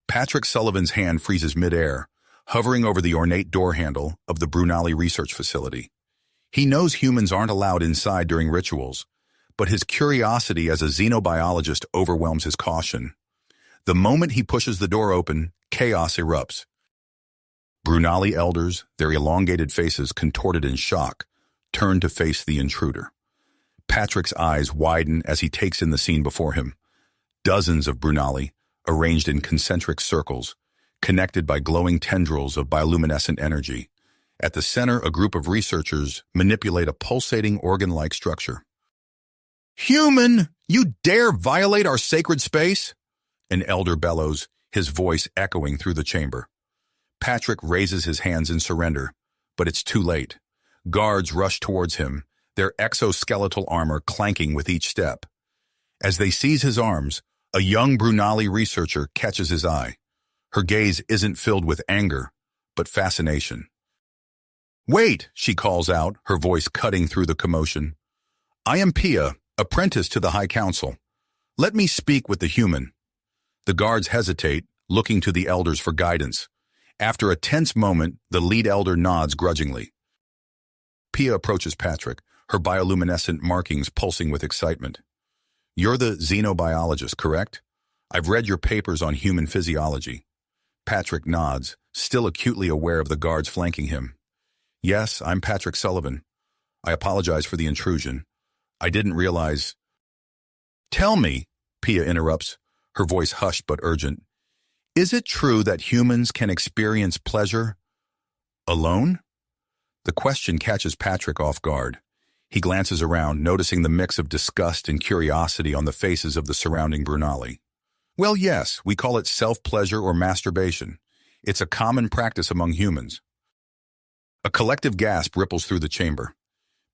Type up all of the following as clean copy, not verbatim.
Patrick Sullivan's hand freezes midair, hovering over the ornate door handle of the Brunali research facility. He knows humans aren't allowed inside during rituals, but his curiosity as a xenobiologist overwhelms his caution. The moment he pushes the door open, chaos erupts. Brunali elders, their elongated faces contorted in shock, turn to face the intruder. Patrick's eyes widen as he takes in the scene before him. Dozens of Brunali, arranged in concentric circles, connected by glowing tendrils of bioluminescent energy. At the center, a group of researchers manipulate a pulsating organ-like structure. "Human! You dare violate our sacred space?" An elder bellows, his voice echoing through the chamber. Patrick raises his hands in surrender, but it's too late. Guards rush towards him, their exoskeletal armor clanking with each step. As they seize his arms, a young Brunali researcher catches his eye. Her gaze isn't filled with anger, but fascination. "Wait," she calls out, her voice cutting through the commotion. "I am Pia, apprentice to the High Council. Let me speak with the human." The guards hesitate, looking to the elders for guidance. After a tense moment, the lead elder nods grudgingly. Pia approaches Patrick, her bioluminescent markings pulsing with excitement. "You're the xenobiologist, correct? I've read your papers on human physiology." Patrick nods, still acutely aware of the guards flanking him. "Yes, I'm Patrick Sullivan. I apologize for the intrusion. I didn't realize—" "Tell me," Pia interrupts, her voice hushed but urgent, "is it true that humans can experience pleasure alone?" The question catches Patrick off guard. He glances around, noticing the mix of disgust and curiosity on the faces of the surrounding Brunali. "Well, yes, we call it self-pleasure or masturbation. It's a common practice among humans." A collective gasp ripples through the chamber.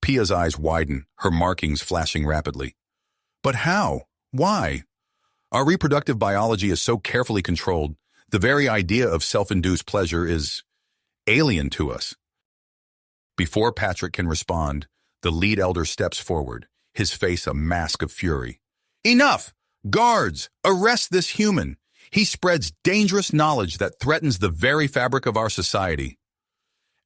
Pia's eyes widen, her markings flashing rapidly. "But how? Why? Our reproductive biology is so carefully controlled, the very idea of self-induced pleasure is alien to us." Before Patrick can respond, the lead elder steps forward, his face a mask of fury. "Enough! Guards, arrest this human! He spreads dangerous knowledge that threatens the very fabric of our society."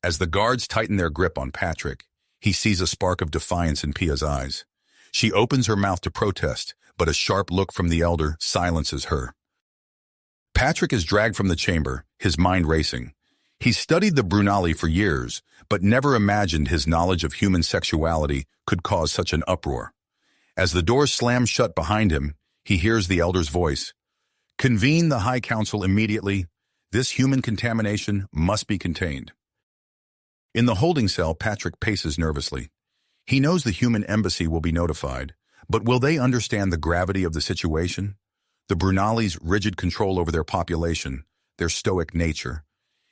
As the guards tighten their grip on Patrick, he sees a spark of defiance in Pia's eyes. She opens her mouth to protest, but a sharp look from the elder silences her. Patrick is dragged from the chamber, his mind racing. He's studied the Brunali for years, but never imagined his knowledge of human sexuality could cause such an uproar. As the door slams shut behind him, he hears the elder's voice. "Convene the High Council immediately. This human contamination must be contained." In the holding cell, Patrick paces nervously. He knows the human embassy will be notified, but will they understand the gravity of the situation? The Brunali's rigid control over their population, their stoic nature.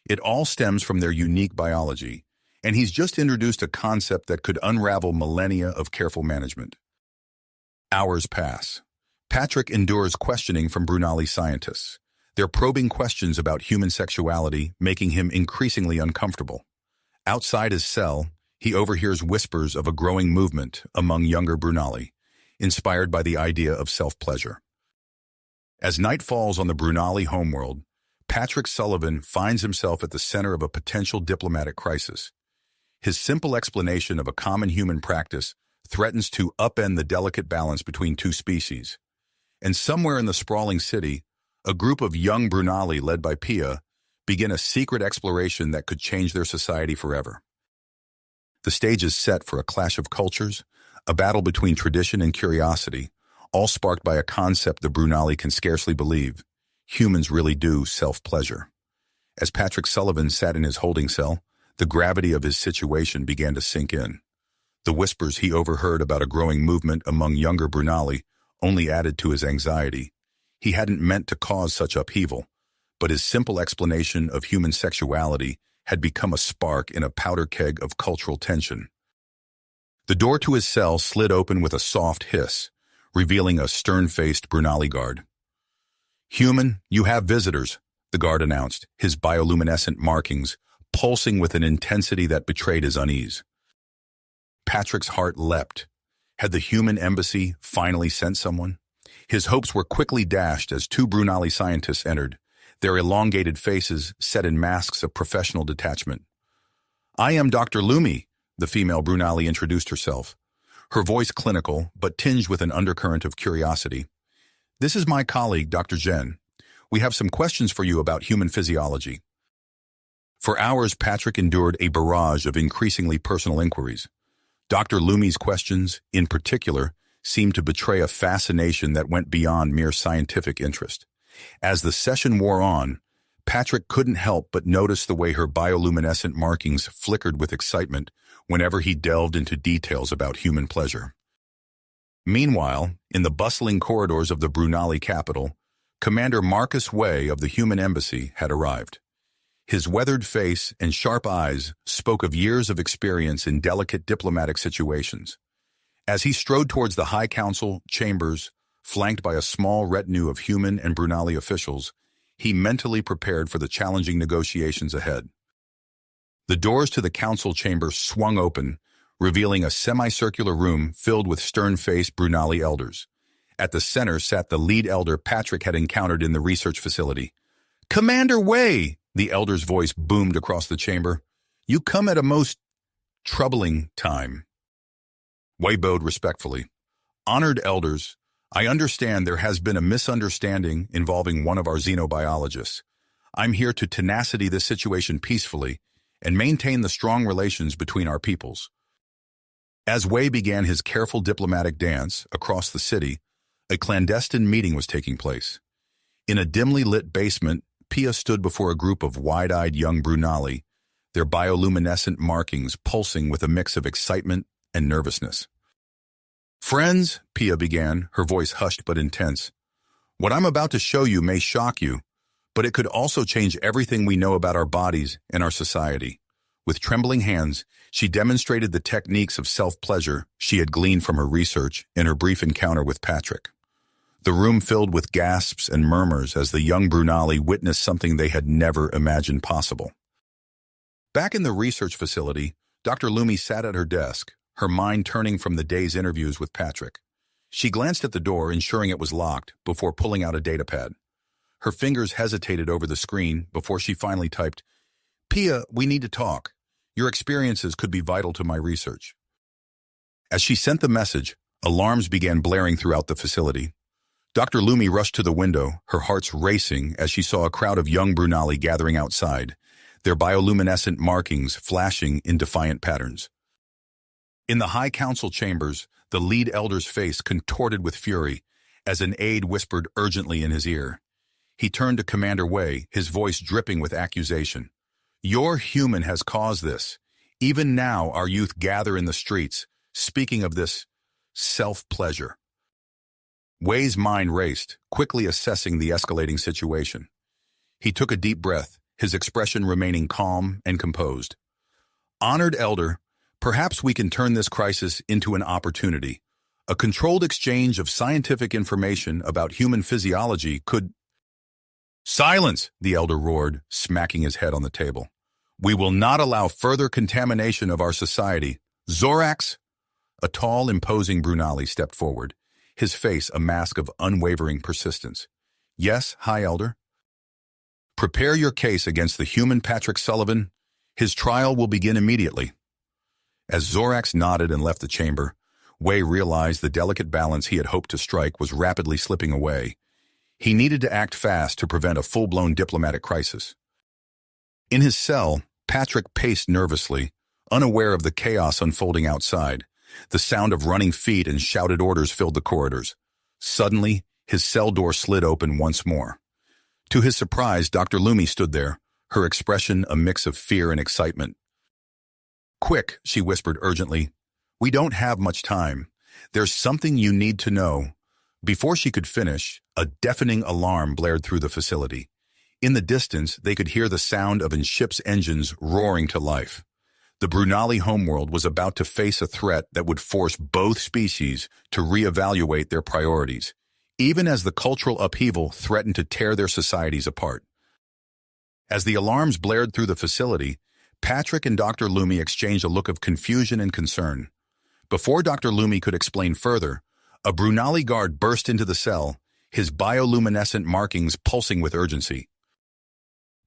It all stems from their unique biology, and he's just introduced a concept that could unravel millennia of careful management. Hours pass. Patrick endures questioning from Brunali scientists, their probing questions about human sexuality making him increasingly uncomfortable. Outside his cell, he overhears whispers of a growing movement among younger Brunali, inspired by the idea of self-pleasure. As night falls on the Brunali homeworld, Patrick Sullivan finds himself at the center of a potential diplomatic crisis. His simple explanation of a common human practice threatens to upend the delicate balance between two species. And somewhere in the sprawling city, a group of young Brunali led by Pia begin a secret exploration that could change their society forever. The stage is set for a clash of cultures, a battle between tradition and curiosity, all sparked by a concept the Brunali can scarcely believe. Humans really do self-pleasure. As Patrick Sullivan sat in his holding cell, the gravity of his situation began to sink in. The whispers he overheard about a growing movement among younger Brunali only added to his anxiety. He hadn't meant to cause such upheaval, but his simple explanation of human sexuality had become a spark in a powder keg of cultural tension. The door to his cell slid open with a soft hiss, revealing a stern-faced Brunali guard. "Human, you have visitors," the guard announced, his bioluminescent markings pulsing with an intensity that betrayed his unease. Patrick's heart leapt. Had the human embassy finally sent someone? His hopes were quickly dashed as two Brunali scientists entered, their elongated faces set in masks of professional detachment. "I am Dr. Lumi," the female Brunali introduced herself, her voice clinical but tinged with an undercurrent of curiosity. "This is my colleague, Dr. Zhen. We have some questions for you about human physiology." For hours, Patrick endured a barrage of increasingly personal inquiries. Dr. Lumi's questions, in particular, seemed to betray a fascination that went beyond mere scientific interest. As the session wore on, Patrick couldn't help but notice the way her bioluminescent markings flickered with excitement whenever he delved into details about human pleasure. Meanwhile, in the bustling corridors of the Brunali capital, Commander Marcus Wei of the Human Embassy had arrived. His weathered face and sharp eyes spoke of years of experience in delicate diplomatic situations. As he strode towards the High Council chambers, flanked by a small retinue of human and Brunali officials, he mentally prepared for the challenging negotiations ahead. The doors to the council chamber swung open, revealing a semicircular room filled with stern-faced Brunali elders. At the center sat the lead elder Patrick had encountered in the research facility. "Commander Wei!" the elder's voice boomed across the chamber. "You come at a most troubling time." Wei bowed respectfully. "Honored elders, I understand there has been a misunderstanding involving one of our xenobiologists. I'm here to tenacity this situation peacefully and maintain the strong relations between our peoples." As Wei began his careful diplomatic dance across the city, a clandestine meeting was taking place. In a dimly lit basement, Pia stood before a group of wide-eyed young Brunali, their bioluminescent markings pulsing with a mix of excitement and nervousness. "Friends," Pia began, her voice hushed but intense, "what I'm about to show you may shock you, but it could also change everything we know about our bodies and our society." With trembling hands, she demonstrated the techniques of self-pleasure she had gleaned from her research in her brief encounter with Patrick. The room filled with gasps and murmurs as the young Brunali witnessed something they had never imagined possible. Back in the research facility, Dr. Lumi sat at her desk, her mind turning from the day's interviews with Patrick. She glanced at the door, ensuring it was locked, before pulling out a datapad. Her fingers hesitated over the screen before she finally typed, "Pia, we need to talk. Your experiences could be vital to my research." As she sent the message, alarms began blaring throughout the facility. Dr. Lumi rushed to the window, her hearts racing as she saw a crowd of young Brunali gathering outside, their bioluminescent markings flashing in defiant patterns. In the High Council chambers, the lead elder's face contorted with fury as an aide whispered urgently in his ear. He turned to Commander Wei, his voice dripping with accusation. "Your human has caused this. Even now our youth gather in the streets, speaking of this self-pleasure." Wei's mind raced, quickly assessing the escalating situation. He took a deep breath, his expression remaining calm and composed. "Honored elder, perhaps we can turn this crisis into an opportunity. A controlled exchange of scientific information about human physiology could—" "Silence!" the elder roared, smacking his head on the table. "We will not allow further contamination of our society. Zorax!" A tall, imposing Brunali stepped forward, his face a mask of unwavering persistence. "Yes, High Elder?" "Prepare your case against the human Patrick Sullivan. His trial will begin immediately." As Zorax nodded and left the chamber, Wei realized the delicate balance he had hoped to strike was rapidly slipping away. He needed to act fast to prevent a full-blown diplomatic crisis. In his cell, Patrick paced nervously, unaware of the chaos unfolding outside. The sound of running feet and shouted orders filled the corridors. Suddenly, his cell door slid open once more. To his surprise, Dr. Lumi stood there, her expression a mix of fear and excitement. "Quick," she whispered urgently. "We don't have much time. There's something you need to know." Before she could finish, a deafening alarm blared through the facility. In the distance, they could hear the sound of a ship's engines roaring to life. The Brunali homeworld was about to face a threat that would force both species to reevaluate their priorities, even as the cultural upheaval threatened to tear their societies apart. As the alarms blared through the facility, Patrick and Dr. Lumi exchanged a look of confusion and concern. Before Dr. Lumi could explain further, a Brunali guard burst into the cell, his bioluminescent markings pulsing with urgency.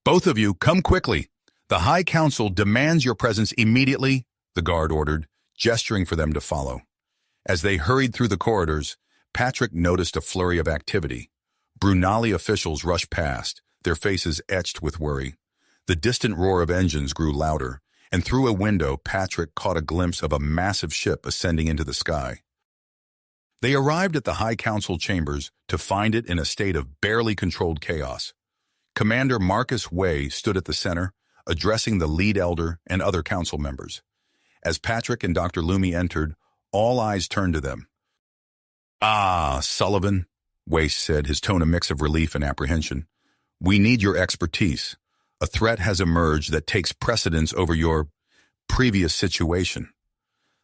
Both of you, come quickly. The High Council demands your presence immediately, the guard ordered, gesturing for them to follow. As they hurried through the corridors, Patrick noticed a flurry of activity. Brunali officials rushed past, their faces etched with worry. The distant roar of engines grew louder, and through a window, Patrick caught a glimpse of a massive ship ascending into the sky. They arrived at the High Council chambers to find it in a state of barely controlled chaos. Commander Marcus Way stood at the center, addressing the lead elder and other council members. As Patrick and Dr. Loomy entered, all eyes turned to them. "Ah, Sullivan," Way said, his tone a mix of relief and apprehension. "We need your expertise. A threat has emerged that takes precedence over your previous situation."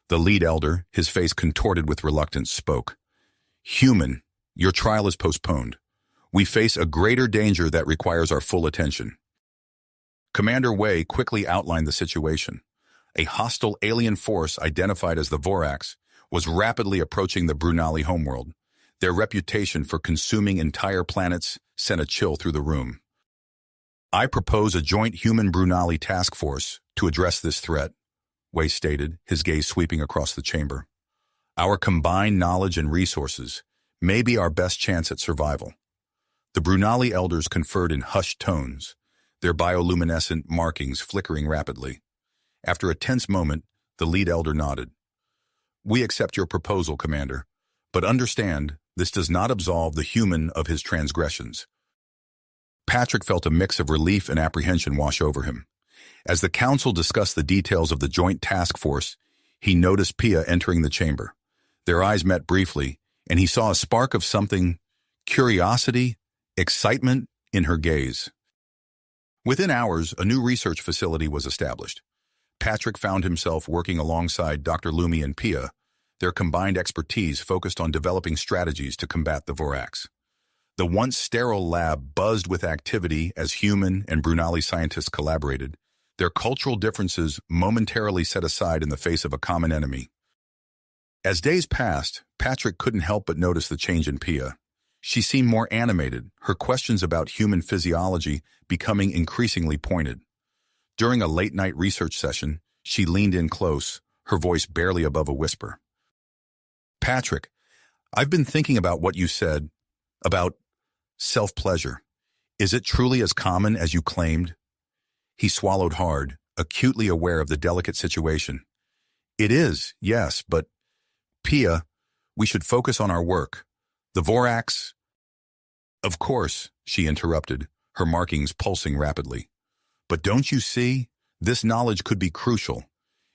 The lead elder, his face contorted with reluctance, spoke. "Human, your trial is postponed. We face a greater danger that requires our full attention." Commander Way quickly outlined the situation. A hostile alien force identified as the Vorax was rapidly approaching the Brunali homeworld. Their reputation for consuming entire planets sent a chill through the room. "I propose a joint human-Brunali task force to address this threat," Way stated, his gaze sweeping across the chamber. "Our combined knowledge and resources may be our best chance at survival." The Brunali elders conferred in hushed tones, their bioluminescent markings flickering rapidly. After a tense moment, the lead elder nodded. "We accept your proposal, Commander, but understand this does not absolve the human of his transgressions." Patrick felt a mix of relief and apprehension wash over him. As the council discussed the details of the joint task force, he noticed Pia entering the chamber. Their eyes met briefly, and he saw a spark of something, curiosity, excitement, in her gaze. Within hours, a new research facility was established. Patrick found himself working alongside Dr. Loomy and Pia. Their combined expertise focused on developing strategies to combat the Vorax. The once sterile lab buzzed with activity as human and Brunali scientists collaborated, their cultural differences momentarily set aside in the face of a common enemy. As days passed, Patrick couldn't help but notice the change in Pia. She seemed more animated, her questions about human physiology becoming increasingly pointed. During a late-night research session, she leaned in close, her voice barely above a whisper. "Patrick, I've been thinking about what you said about self-pleasure. Is it truly as common as you claimed?" He swallowed hard, acutely aware of the delicate situation. "It is, yes, but Pia, we should focus on our work. The Vorax—" "Of course," she interrupted, her markings pulsing rapidly. "But don't you see? This knowledge could be crucial.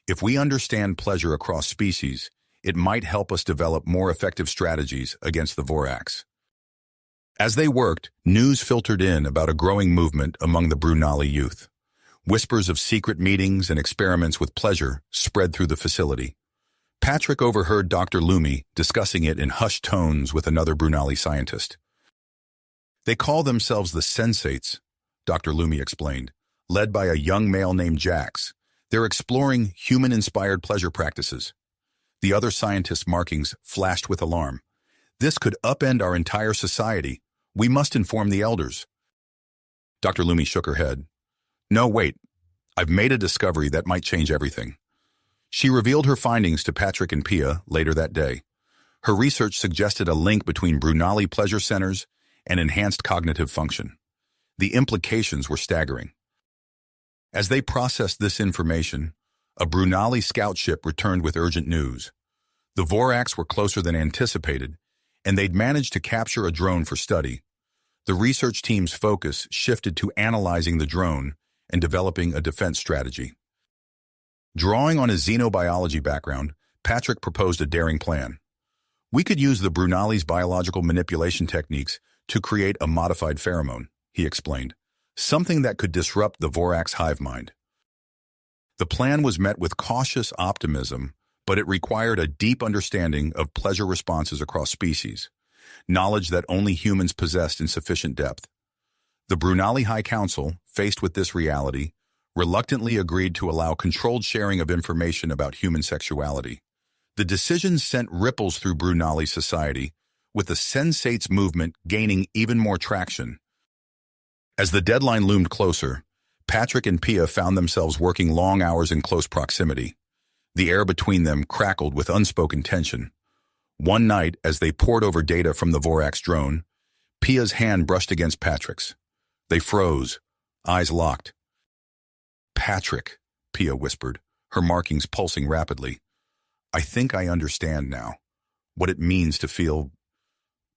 If we understand pleasure across species, it might help us develop more effective strategies against the Vorax." As they worked, news filtered in about a growing movement among the Brunali youth. Whispers of secret meetings and experiments with pleasure spread through the facility. Patrick overheard Dr. Loomy discussing it in hushed tones with another Brunali scientist. "They call themselves the Sensates," Dr. Loomy explained, led by a young male named Jax. "They're exploring human-inspired pleasure practices." The other scientists' markings flashed with alarm. "This could upend our entire society. We must inform the elders." Dr. Loomy shook her head. "No, wait. I've made a discovery that might change everything." She revealed her findings to Patrick and Pia later that day. Her research suggested a link between Brunali pleasure centers and enhanced cognitive function. The implications were staggering. As they processed this information, a Brunali scout ship returned with urgent news. The Vorax were closer than anticipated, and they'd managed to capture a drone for study. The research team's focus shifted to analyzing the drone and developing a defense strategy. Drawing on his xenobiology background, Patrick proposed a daring plan. "We could use the Brunali's biological manipulation techniques to create a modified pheromone," he explained, "something that could disrupt the Vorax hive mind." The plan was met with cautious optimism, but it required a deep understanding of pleasure responses across species, knowledge that only humans possessed in sufficient depth. The Brunali High Council, faced with this reality, reluctantly agreed to allow controlled sharing of information about human sexuality. The decision sent ripples through Brunali society, with the Sensates movement gaining even more traction. As the deadline loomed closer, Patrick and Pia found themselves working long hours in close proximity. The air between them crackled with unspoken tension. One night, as they pored over data from the Vorax drone, Pia's hand brushed against Patrick's. They froze, eyes locked. "Patrick," Pia whispered, her markings pulsing rapidly. "I think I understand now what it means to feel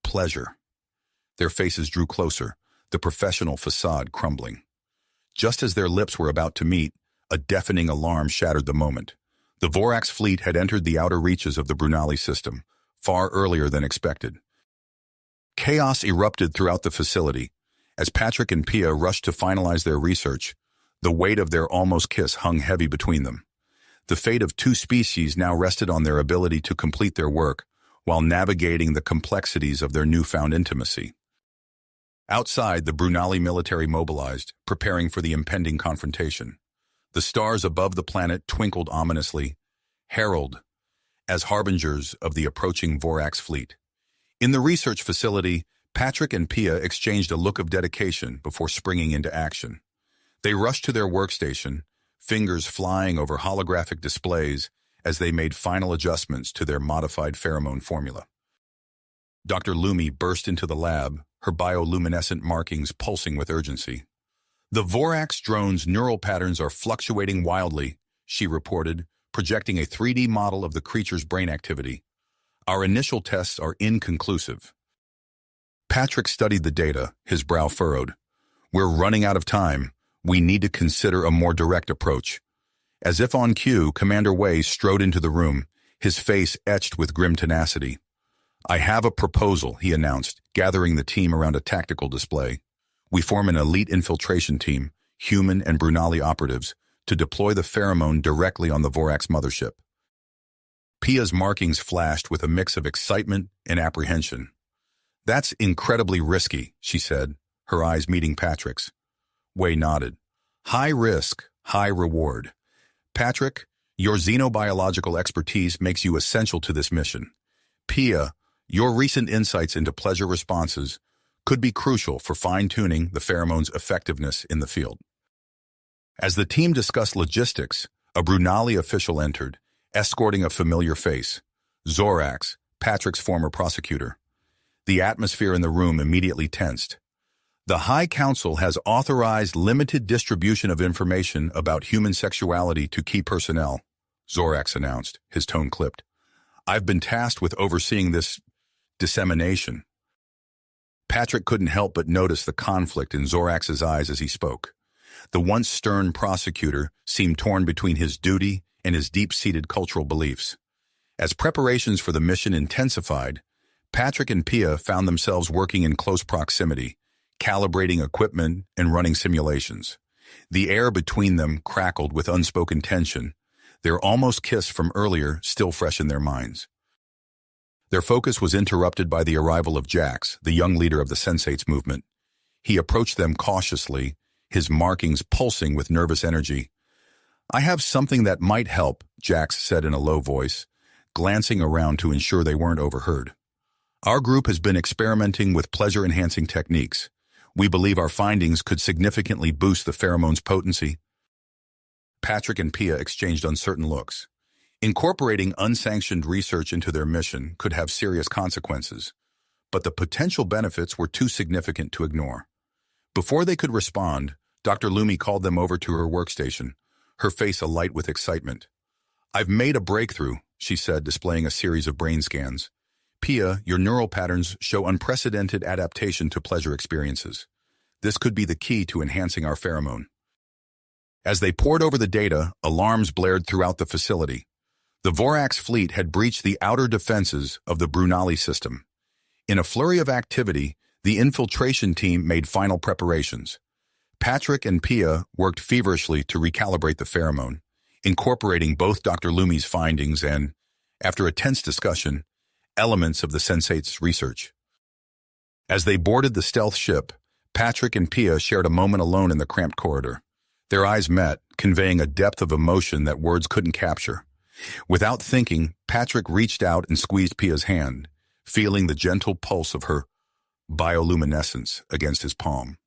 pleasure." Their faces drew closer, the professional facade crumbling. Just as their lips were about to meet, a deafening alarm shattered the moment. The Vorax fleet had entered the outer reaches of the Brunali system, far earlier than expected. Chaos erupted throughout the facility. As Patrick and Pia rushed to finalize their research, the weight of their almost kiss hung heavy between them. The fate of two species now rested on their ability to complete their work while navigating the complexities of their newfound intimacy. Outside, the Brunali military mobilized, preparing for the impending confrontation. The stars above the planet twinkled ominously, herald as harbingers of the approaching Vorax fleet. In the research facility, Patrick and Pia exchanged a look of dedication before springing into action. They rushed to their workstation, fingers flying over holographic displays as they made final adjustments to their modified pheromone formula. Dr. Lumi burst into the lab, her bioluminescent markings pulsing with urgency. "The Vorax drone's neural patterns are fluctuating wildly," she reported, projecting a 3D model of the creature's brain activity. "Our initial tests are inconclusive." Patrick studied the data, his brow furrowed. "We're running out of time. We need to consider a more direct approach." As if on cue, Commander Wei strode into the room, his face etched with grim tenacity. "I have a proposal," he announced, gathering the team around a tactical display. "We form an elite infiltration team, human and Brunali operatives, to deploy the pheromone directly on the Vorax mothership." Pia's markings flashed with a mix of excitement and apprehension. "That's incredibly risky," she said, her eyes meeting Patrick's. Wei nodded. "High risk, high reward. Patrick, your xenobiological expertise makes you essential to this mission. Pia, your recent insights into pleasure responses could be crucial for fine-tuning the pheromone's effectiveness in the field." As the team discussed logistics, a Brunali official entered, escorting a familiar face, Zorax, Patrick's former prosecutor. The atmosphere in the room immediately tensed. "The High Council has authorized limited distribution of information about human sexuality to key personnel," Zorax announced, his tone clipped. "I've been tasked with overseeing this dissemination." Patrick couldn't help but notice the conflict in Zorax's eyes as he spoke. The once stern prosecutor seemed torn between his duty and his deep-seated cultural beliefs. As preparations for the mission intensified, Patrick and Pia found themselves working in close proximity, calibrating equipment and running simulations. The air between them crackled with unspoken tension, their almost kiss from earlier still fresh in their minds. Their focus was interrupted by the arrival of Jax, the young leader of the Sensates movement. He approached them cautiously, his markings pulsing with nervous energy. "I have something that might help," Jax said in a low voice, glancing around to ensure they weren't overheard. "Our group has been experimenting with pleasure-enhancing techniques. We believe our findings could significantly boost the pheromone's potency." Patrick and Pia exchanged uncertain looks. Incorporating unsanctioned research into their mission could have serious consequences, but the potential benefits were too significant to ignore. Before they could respond, Dr. Lumi called them over to her workstation, her face alight with excitement. "I've made a breakthrough," she said, displaying a series of brain scans. "Pia, your neural patterns show unprecedented adaptation to pleasure experiences. This could be the key to enhancing our pheromone." As they pored over the data, alarms blared throughout the facility. The Vorax fleet had breached the outer defenses of the Brunali system. In a flurry of activity, the infiltration team made final preparations. Patrick and Pia worked feverishly to recalibrate the pheromone, incorporating both Dr. Lumi's findings and, after a tense discussion, elements of the Sensates' research. As they boarded the stealth ship, Patrick and Pia shared a moment alone in the cramped corridor. Their eyes met, conveying a depth of emotion that words couldn't capture. Without thinking, Patrick reached out and squeezed Pia's hand, feeling the gentle pulse of her bioluminescence against his palm.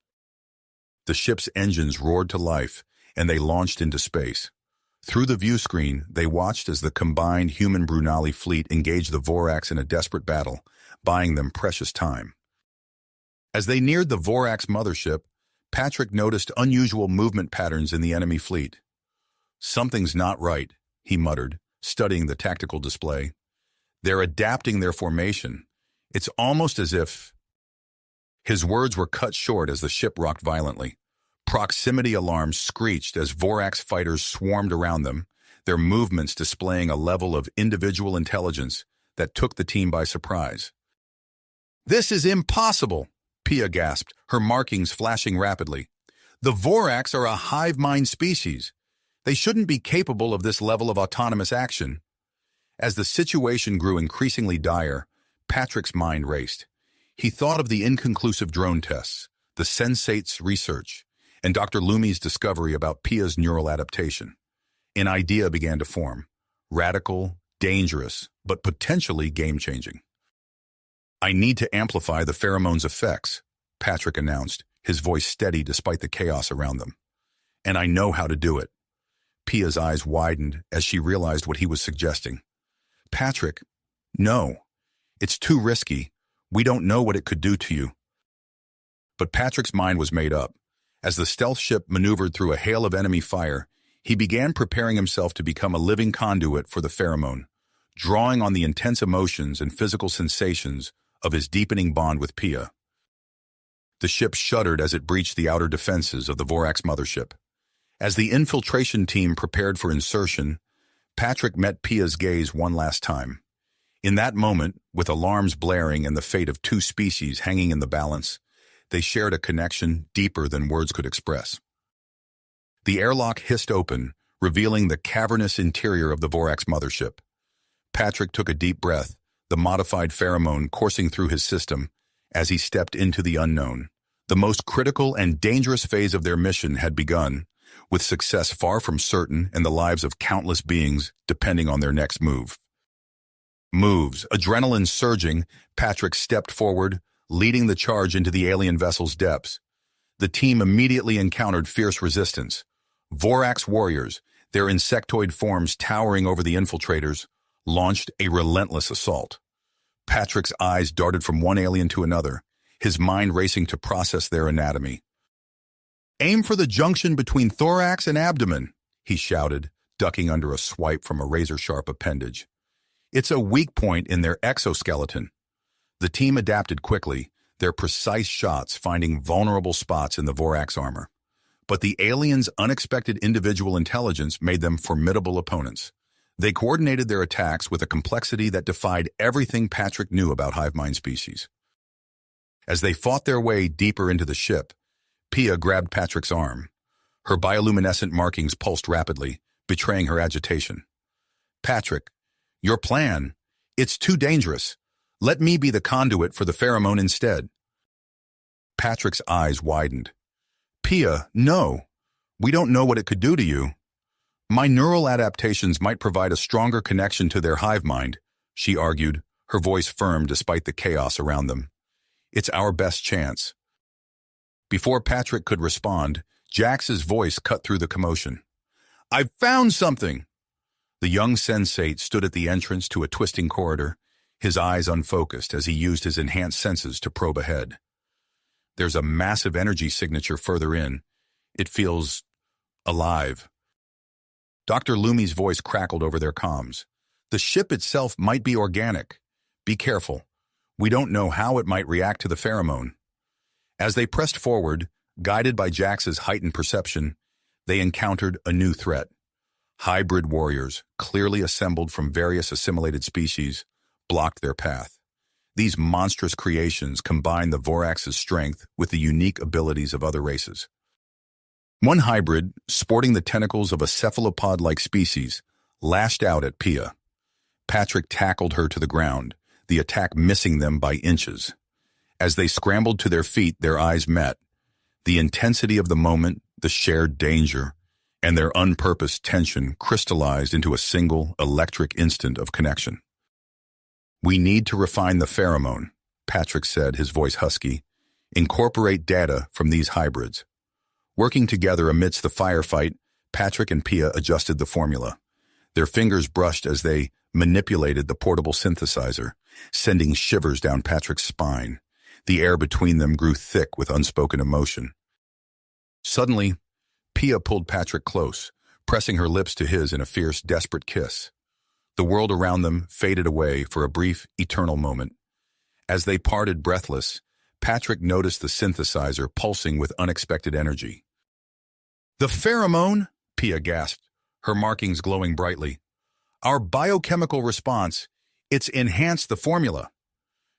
The ship's engines roared to life, and they launched into space. Through the view screen, they watched as the combined human Brunali fleet engaged the Vorax in a desperate battle, buying them precious time. As they neared the Vorax mothership, Patrick noticed unusual movement patterns in the enemy fleet. "Something's not right," he muttered, studying the tactical display. "They're adapting their formation. It's almost as if—" His words were cut short as the ship rocked violently. Proximity alarms screeched as Vorax fighters swarmed around them, their movements displaying a level of individual intelligence that took the team by surprise. "This is impossible," Pia gasped, her markings flashing rapidly. "The Vorax are a hive mind species. They shouldn't be capable of this level of autonomous action." As the situation grew increasingly dire, Patrick's mind raced. He thought of the inconclusive drone tests, the sensate's research, and Dr. Lumi's discovery about Pia's neural adaptation. An idea began to form. Radical, dangerous, but potentially game-changing. "I need to amplify the pheromone's effects," Patrick announced, his voice steady despite the chaos around them. "And I know how to do it." Pia's eyes widened as she realized what he was suggesting. "Patrick, no. It's too risky. We don't know what it could do to you." But Patrick's mind was made up. As the stealth ship maneuvered through a hail of enemy fire, he began preparing himself to become a living conduit for the pheromone, drawing on the intense emotions and physical sensations of his deepening bond with Pia. The ship shuddered as it breached the outer defenses of the Vorax mothership. As the infiltration team prepared for insertion, Patrick met Pia's gaze one last time. In that moment, with alarms blaring and the fate of two species hanging in the balance, they shared a connection deeper than words could express. The airlock hissed open, revealing the cavernous interior of the Vorax mothership. Patrick took a deep breath, the modified pheromone coursing through his system as he stepped into the unknown. The most critical and dangerous phase of their mission had begun, with success far from certain and the lives of countless beings depending on their next move. Adrenaline surging, Patrick stepped forward, leading the charge into the alien vessel's depths. The team immediately encountered fierce resistance. Vorax warriors, their insectoid forms towering over the infiltrators, launched a relentless assault. Patrick's eyes darted from one alien to another, his mind racing to process their anatomy. "Aim for the junction between thorax and abdomen," he shouted, ducking under a swipe from a razor-sharp appendage. "It's a weak point in their exoskeleton." The team adapted quickly, their precise shots finding vulnerable spots in the Vorax armor. But the aliens' unexpected individual intelligence made them formidable opponents. They coordinated their attacks with a complexity that defied everything Patrick knew about hive mind species. As they fought their way deeper into the ship, Pia grabbed Patrick's arm. Her bioluminescent markings pulsed rapidly, betraying her agitation. "Patrick, your plan, it's too dangerous. Let me be the conduit for the pheromone instead." Patrick's eyes widened. "Pia, no. We don't know what it could do to you." "My neural adaptations might provide a stronger connection to their hive mind," she argued, her voice firm despite the chaos around them. "It's our best chance." Before Patrick could respond, Jax's voice cut through the commotion. "I've found something!" The young sensate stood at the entrance to a twisting corridor, his eyes unfocused as he used his enhanced senses to probe ahead. "There's a massive energy signature further in. It feels alive." Dr. Lumi's voice crackled over their comms. "The ship itself might be organic. Be careful. We don't know how it might react to the pheromone." As they pressed forward, guided by Jax's heightened perception, they encountered a new threat. Hybrid warriors, clearly assembled from various assimilated species, blocked their path. These monstrous creations combined the Vorax's strength with the unique abilities of other races. One hybrid, sporting the tentacles of a cephalopod-like species, lashed out at Pia. Patrick tackled her to the ground, the attack missing them by inches. As they scrambled to their feet, their eyes met. The intensity of the moment, the shared danger, and their unpurposed tension crystallized into a single electric instant of connection. "We need to refine the pheromone," Patrick said, his voice husky. "Incorporate data from these hybrids." Working together amidst the firefight, Patrick and Pia adjusted the formula. Their fingers brushed as they manipulated the portable synthesizer, sending shivers down Patrick's spine. The air between them grew thick with unspoken emotion. Suddenly, Pia pulled Patrick close, pressing her lips to his in a fierce, desperate kiss. The world around them faded away for a brief, eternal moment. As they parted breathless, Patrick noticed the synthesizer pulsing with unexpected energy. "The pheromone!" Pia gasped, her markings glowing brightly. "Our biochemical response, it's enhanced the formula."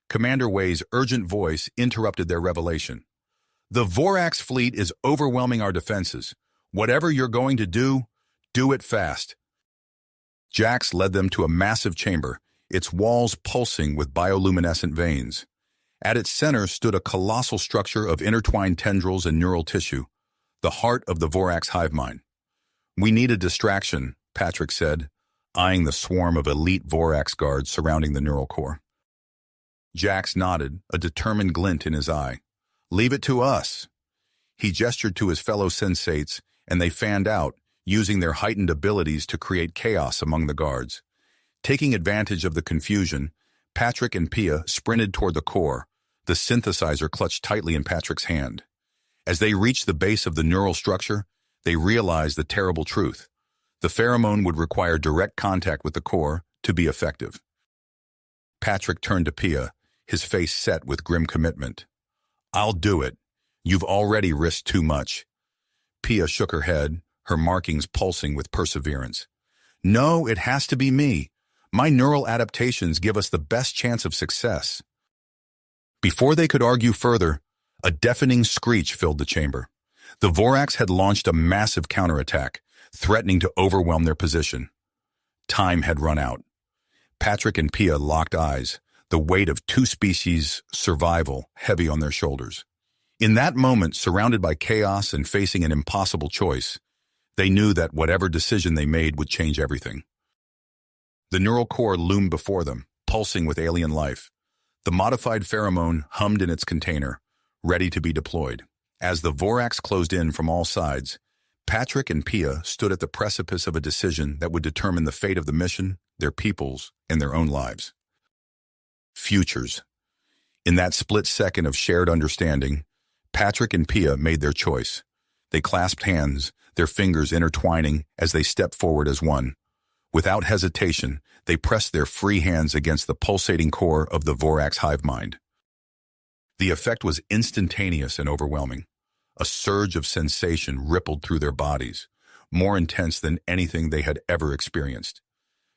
Commander Wei's urgent voice interrupted their revelation. "The Vorax fleet is overwhelming our defenses. Whatever you're going to do it fast." Jax led them to a massive chamber, its walls pulsing with bioluminescent veins. At its center stood a colossal structure of intertwined tendrils and neural tissue, the heart of the Vorax hive mind. "We need a distraction," Patrick said, eyeing the swarm of elite Vorax guards surrounding the neural core. Jax nodded, a determined glint in his eye. "Leave it to us." He gestured to his fellow sensates, and they fanned out, using their heightened abilities to create chaos among the guards. Taking advantage of the confusion, Patrick and Pia sprinted toward the core, the synthesizer clutched tightly in Patrick's hand. As they reached the base of the neural structure, they realized the terrible truth. The pheromone would require direct contact with the core to be effective. Patrick turned to Pia, his face set with grim commitment. "I'll do it. You've already risked too much." Pia shook her head, her markings pulsing with perseverance. "No, it has to be me. My neural adaptations give us the best chance of success." Before they could argue further, a deafening screech filled the chamber. The Vorax had launched a massive counterattack, threatening to overwhelm their position. Time had run out. Patrick and Pia locked eyes, the weight of two species' survival heavy on their shoulders. In that moment, surrounded by chaos and facing an impossible choice, they knew that whatever decision they made would change everything. The neural core loomed before them, pulsing with alien life. The modified pheromone hummed in its container, ready to be deployed. As the Vorax closed in from all sides, Patrick and Pia stood at the precipice of a decision that would determine the fate of the mission, their peoples, and their own lives. Futures. In that split second of shared understanding, Patrick and Pia made their choice. They clasped hands, their fingers intertwining as they stepped forward as one. Without hesitation, they pressed their free hands against the pulsating core of the Vorax hive mind. The effect was instantaneous and overwhelming. A surge of sensation rippled through their bodies, more intense than anything they had ever experienced.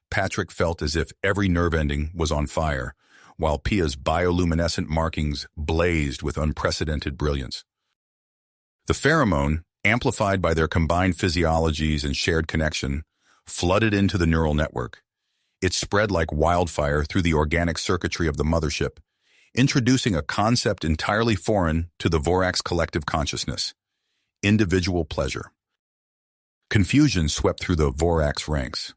Patrick felt as if every nerve ending was on fire, while Pia's bioluminescent markings blazed with unprecedented brilliance. The pheromone, amplified by their combined physiologies and shared connection, flooded into the neural network. It spread like wildfire through the organic circuitry of the mothership, introducing a concept entirely foreign to the Vorax collective consciousness: individual pleasure. Confusion swept through the Vorax ranks.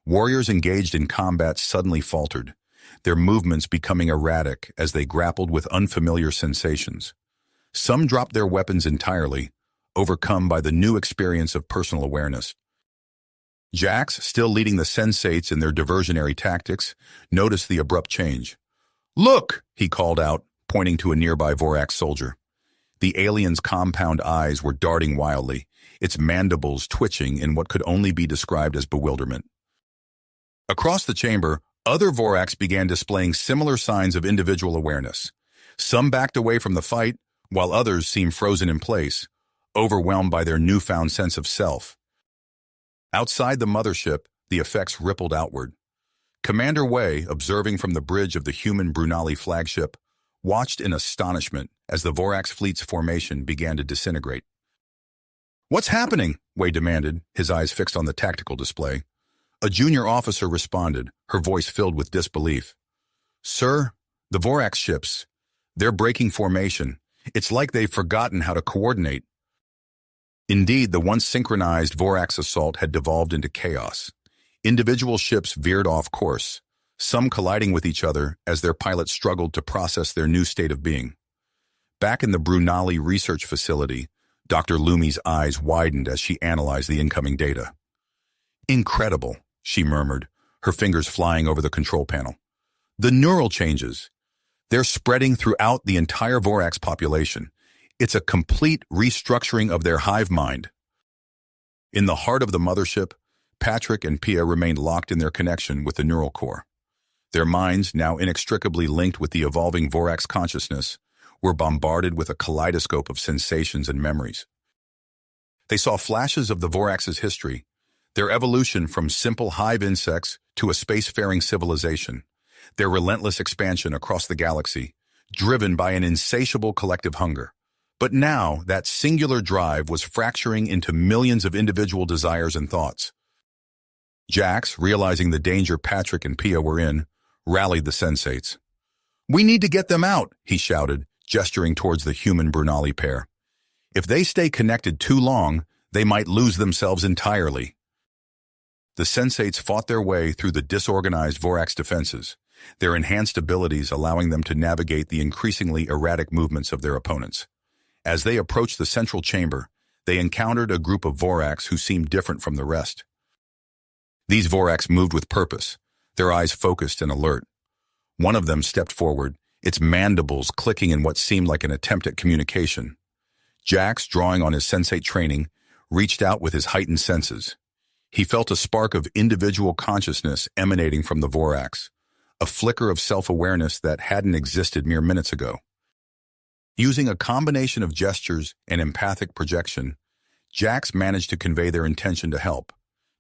Warriors engaged in combat suddenly faltered, their movements becoming erratic as they grappled with unfamiliar sensations. Some dropped their weapons entirely, overcome by the new experience of personal awareness. Jax, still leading the sensates in their diversionary tactics, noticed the abrupt change. "Look!" he called out, pointing to a nearby Vorax soldier. The alien's compound eyes were darting wildly, its mandibles twitching in what could only be described as bewilderment. Across the chamber, other Vorax began displaying similar signs of individual awareness. Some backed away from the fight, while others seemed frozen in place, overwhelmed by their newfound sense of self. Outside the mothership, the effects rippled outward. Commander Wei, observing from the bridge of the human Brunali flagship, watched in astonishment as the Vorax fleet's formation began to disintegrate. "What's happening?" Wei demanded, his eyes fixed on the tactical display. A junior officer responded, her voice filled with disbelief. "Sir, the Vorax ships, they're breaking formation. It's like they've forgotten how to coordinate." Indeed, the once synchronized Vorax assault had devolved into chaos. Individual ships veered off course, some colliding with each other as their pilots struggled to process their new state of being. Back in the Brunali research facility, Dr. Lumi's eyes widened as she analyzed the incoming data. Incredible, she murmured, her fingers flying over the control panel. The neural changes. They're spreading throughout the entire Vorax population. It's a complete restructuring of their hive mind. In the heart of the mothership, Patrick and Pia remained locked in their connection with the neural core. Their minds, now inextricably linked with the evolving Vorax consciousness, were bombarded with a kaleidoscope of sensations and memories. They saw flashes of the Vorax's history, their evolution from simple hive insects to a spacefaring civilization, their relentless expansion across the galaxy, driven by an insatiable collective hunger. But now, that singular drive was fracturing into millions of individual desires and thoughts. Jax, realizing the danger Patrick and Pia were in, rallied the sensates. "We need to get them out," he shouted, gesturing towards the human Brunali pair. "If they stay connected too long, they might lose themselves entirely." The sensates fought their way through the disorganized Vorax defenses, their enhanced abilities allowing them to navigate the increasingly erratic movements of their opponents. As they approached the central chamber, they encountered a group of Vorax who seemed different from the rest. These Vorax moved with purpose, their eyes focused and alert. One of them stepped forward, its mandibles clicking in what seemed like an attempt at communication. Jax, drawing on his sensate training, reached out with his heightened senses. He felt a spark of individual consciousness emanating from the Vorax, a flicker of self-awareness that hadn't existed mere minutes ago. Using a combination of gestures and empathic projection, Jax managed to convey their intention to help.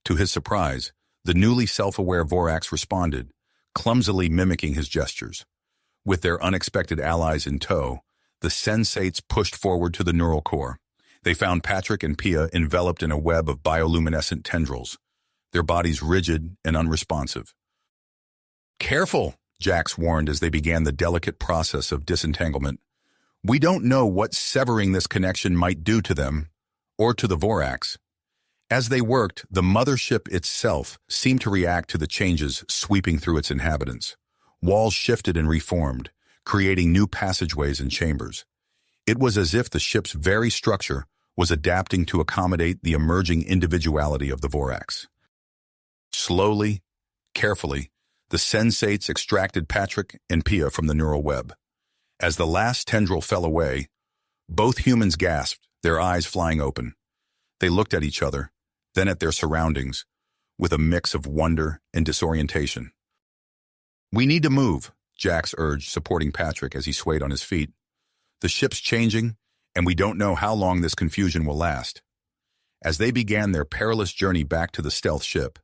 To his surprise, the newly self-aware Vorax responded, clumsily mimicking his gestures. With their unexpected allies in tow, the sensates pushed forward to the neural core. They found Patrick and Pia enveloped in a web of bioluminescent tendrils, their bodies rigid and unresponsive. "Careful," Jax warned as they began the delicate process of disentanglement. "We don't know what severing this connection might do to them, or to the Vorax." As they worked, the mothership itself seemed to react to the changes sweeping through its inhabitants. Walls shifted and reformed, creating new passageways and chambers. It was as if the ship's very structure was adapting to accommodate the emerging individuality of the Vorax. Slowly, carefully, the sensates extracted Patrick and Pia from the neural web. As the last tendril fell away, both humans gasped, their eyes flying open. They looked at each other, then at their surroundings, with a mix of wonder and disorientation. "We need to move," Jax urged, supporting Patrick as he swayed on his feet. "The ship's changing, and we don't know how long this confusion will last." As they began their perilous journey back to the stealth ship,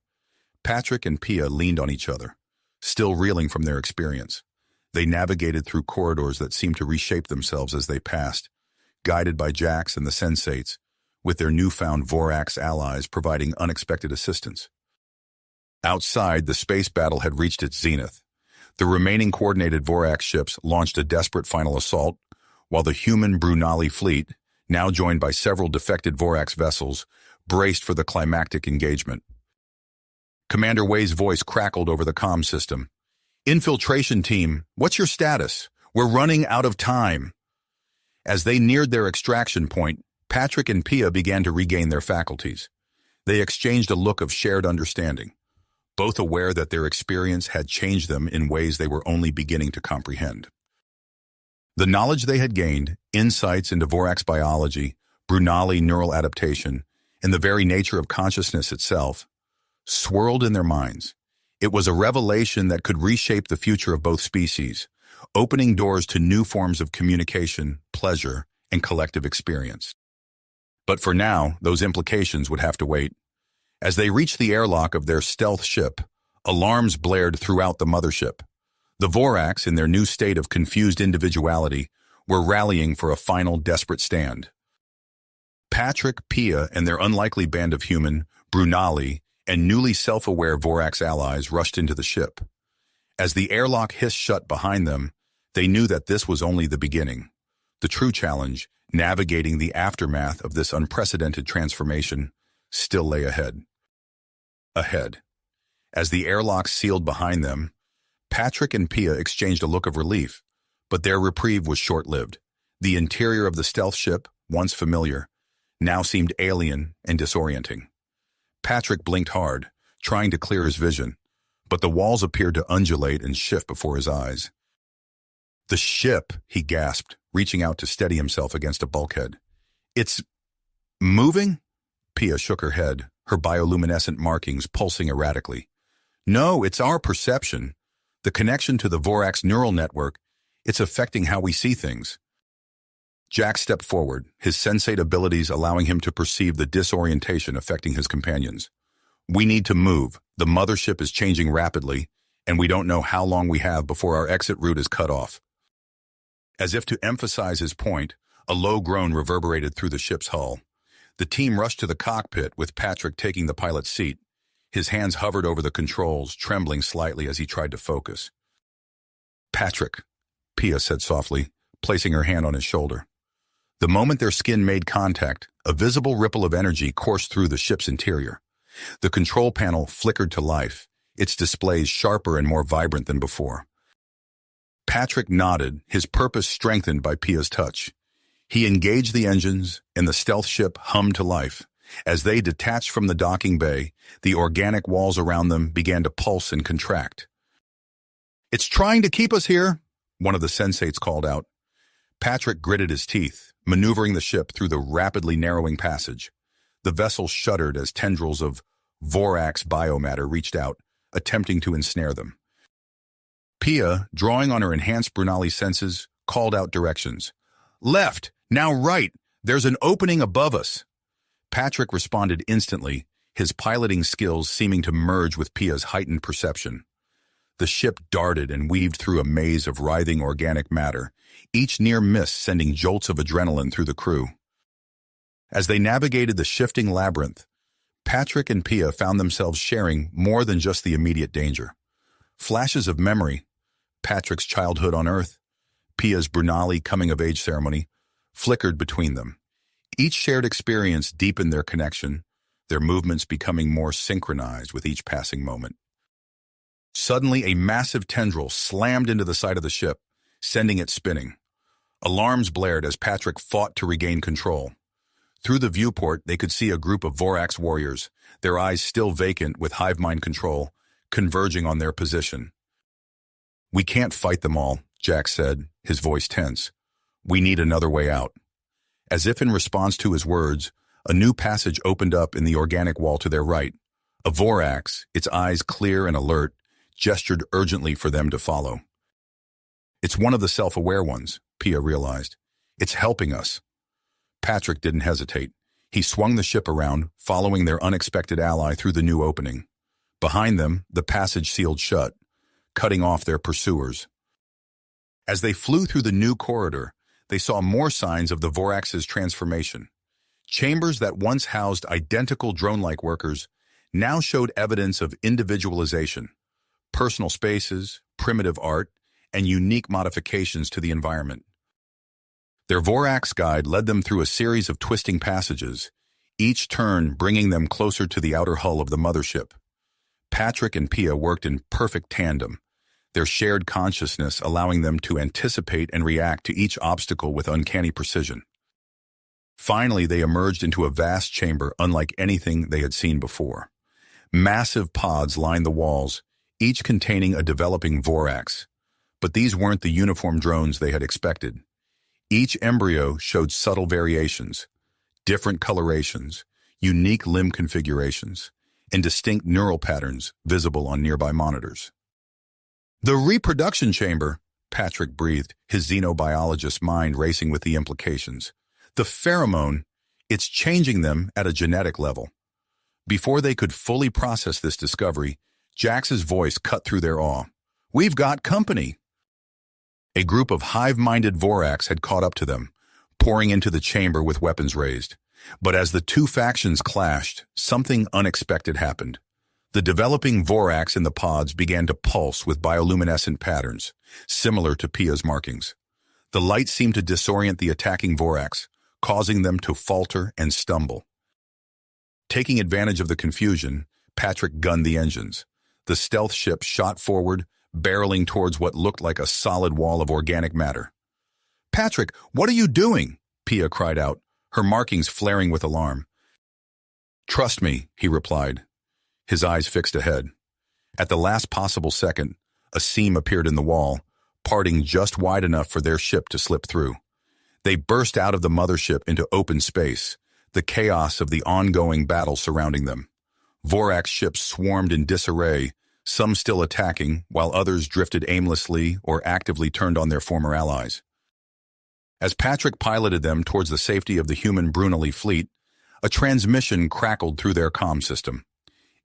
Patrick and Pia leaned on each other, still reeling from their experience. They navigated through corridors that seemed to reshape themselves as they passed, guided by Jax and the sensates, with their newfound Vorax allies providing unexpected assistance. Outside, the space battle had reached its zenith. The remaining coordinated Vorax ships launched a desperate final assault, while the human Brunali fleet, now joined by several defected Vorax vessels, braced for the climactic engagement. Commander Wei's voice crackled over the comm system. "Infiltration team, what's your status? We're running out of time." As they neared their extraction point, Patrick and Pia began to regain their faculties. They exchanged a look of shared understanding, both aware that their experience had changed them in ways they were only beginning to comprehend. The knowledge they had gained, insights into Vorax biology, Brunali neural adaptation, and the very nature of consciousness itself, swirled in their minds. It was a revelation that could reshape the future of both species, opening doors to new forms of communication, pleasure, and collective experience. But for now, those implications would have to wait. As they reached the airlock of their stealth ship, alarms blared throughout the mothership. The Vorax, in their new state of confused individuality, were rallying for a final desperate stand. Patrick, Pia, and their unlikely band of human, Brunali, and newly self-aware Vorax allies rushed into the ship. As the airlock hissed shut behind them, they knew that this was only the beginning. The true challenge, navigating the aftermath of this unprecedented transformation, still lay ahead. As the airlock sealed behind them, Patrick and Pia exchanged a look of relief, but their reprieve was short-lived. The interior of the stealth ship, once familiar, now seemed alien and disorienting. Patrick blinked hard, trying to clear his vision, but the walls appeared to undulate and shift before his eyes. "The ship," he gasped, reaching out to steady himself against a bulkhead. "It's moving?" Pia shook her head, her bioluminescent markings pulsing erratically. "No, it's our perception. The connection to the Vorax neural network, it's affecting how we see things." Jack stepped forward, his sensate abilities allowing him to perceive the disorientation affecting his companions. "We need to move. The mothership is changing rapidly, and we don't know how long we have before our exit route is cut off." As if to emphasize his point, a low groan reverberated through the ship's hull. The team rushed to the cockpit, with Patrick taking the pilot's seat. His hands hovered over the controls, trembling slightly as he tried to focus. "Patrick," Pia said softly, placing her hand on his shoulder. The moment their skin made contact, a visible ripple of energy coursed through the ship's interior. The control panel flickered to life, its displays sharper and more vibrant than before. Patrick nodded, his purpose strengthened by Pia's touch. He engaged the engines, and the stealth ship hummed to life. As they detached from the docking bay, the organic walls around them began to pulse and contract. "It's trying to keep us here," one of the sensates called out. Patrick gritted his teeth, maneuvering the ship through the rapidly narrowing passage. The vessel shuddered as tendrils of Vorax biomatter reached out, attempting to ensnare them. Pia, drawing on her enhanced Brunali senses, called out directions. "Left, now right, there's an opening above us." Patrick responded instantly, his piloting skills seeming to merge with Pia's heightened perception. The ship darted and weaved through a maze of writhing organic matter, each near miss sending jolts of adrenaline through the crew. As they navigated the shifting labyrinth, Patrick and Pia found themselves sharing more than just the immediate danger. Flashes of memory, Patrick's childhood on Earth, Pia's Brunali coming-of-age ceremony, flickered between them. Each shared experience deepened their connection, their movements becoming more synchronized with each passing moment. Suddenly, a massive tendril slammed into the side of the ship, sending it spinning. Alarms blared as Patrick fought to regain control. Through the viewport, they could see a group of Vorax warriors, their eyes still vacant with hive mind control, converging on their position. "We can't fight them all," Jack said, his voice tense. "We need another way out." As if in response to his words, a new passage opened up in the organic wall to their right. A Vorax, its eyes clear and alert, gestured urgently for them to follow. "It's one of the self-aware ones," Pia realized. "It's helping us." Patrick didn't hesitate. He swung the ship around, following their unexpected ally through the new opening. Behind them, the passage sealed shut, cutting off their pursuers. As they flew through the new corridor, they saw more signs of the Vorax's transformation. Chambers that once housed identical drone-like workers now showed evidence of individualization, personal spaces, primitive art, and unique modifications to the environment. Their Vorax guide led them through a series of twisting passages, each turn bringing them closer to the outer hull of the mothership. Patrick and Pia worked in perfect tandem, their shared consciousness allowing them to anticipate and react to each obstacle with uncanny precision. Finally, they emerged into a vast chamber unlike anything they had seen before. Massive pods lined the walls, each containing a developing Vorax. But these weren't the uniform drones they had expected. Each embryo showed subtle variations, different colorations, unique limb configurations, and distinct neural patterns visible on nearby monitors. "The reproduction chamber," Patrick breathed, his xenobiologist's mind racing with the implications. "The pheromone, it's changing them at a genetic level." Before they could fully process this discovery, Jax's voice cut through their awe. "We've got company." A group of hive-minded Vorax had caught up to them, pouring into the chamber with weapons raised. But as the two factions clashed, something unexpected happened. The developing Vorax in the pods began to pulse with bioluminescent patterns, similar to Pia's markings. The light seemed to disorient the attacking Vorax, causing them to falter and stumble. Taking advantage of the confusion, Patrick gunned the engines. The stealth ship shot forward, barreling towards what looked like a solid wall of organic matter. "Patrick, what are you doing?" Pia cried out, her markings flaring with alarm. "Trust me," he replied, his eyes fixed ahead. At the last possible second, a seam appeared in the wall, parting just wide enough for their ship to slip through. They burst out of the mothership into open space, the chaos of the ongoing battle surrounding them. Vorax ships swarmed in disarray, some still attacking, while others drifted aimlessly or actively turned on their former allies. As Patrick piloted them towards the safety of the human Brunelli fleet, a transmission crackled through their comm system.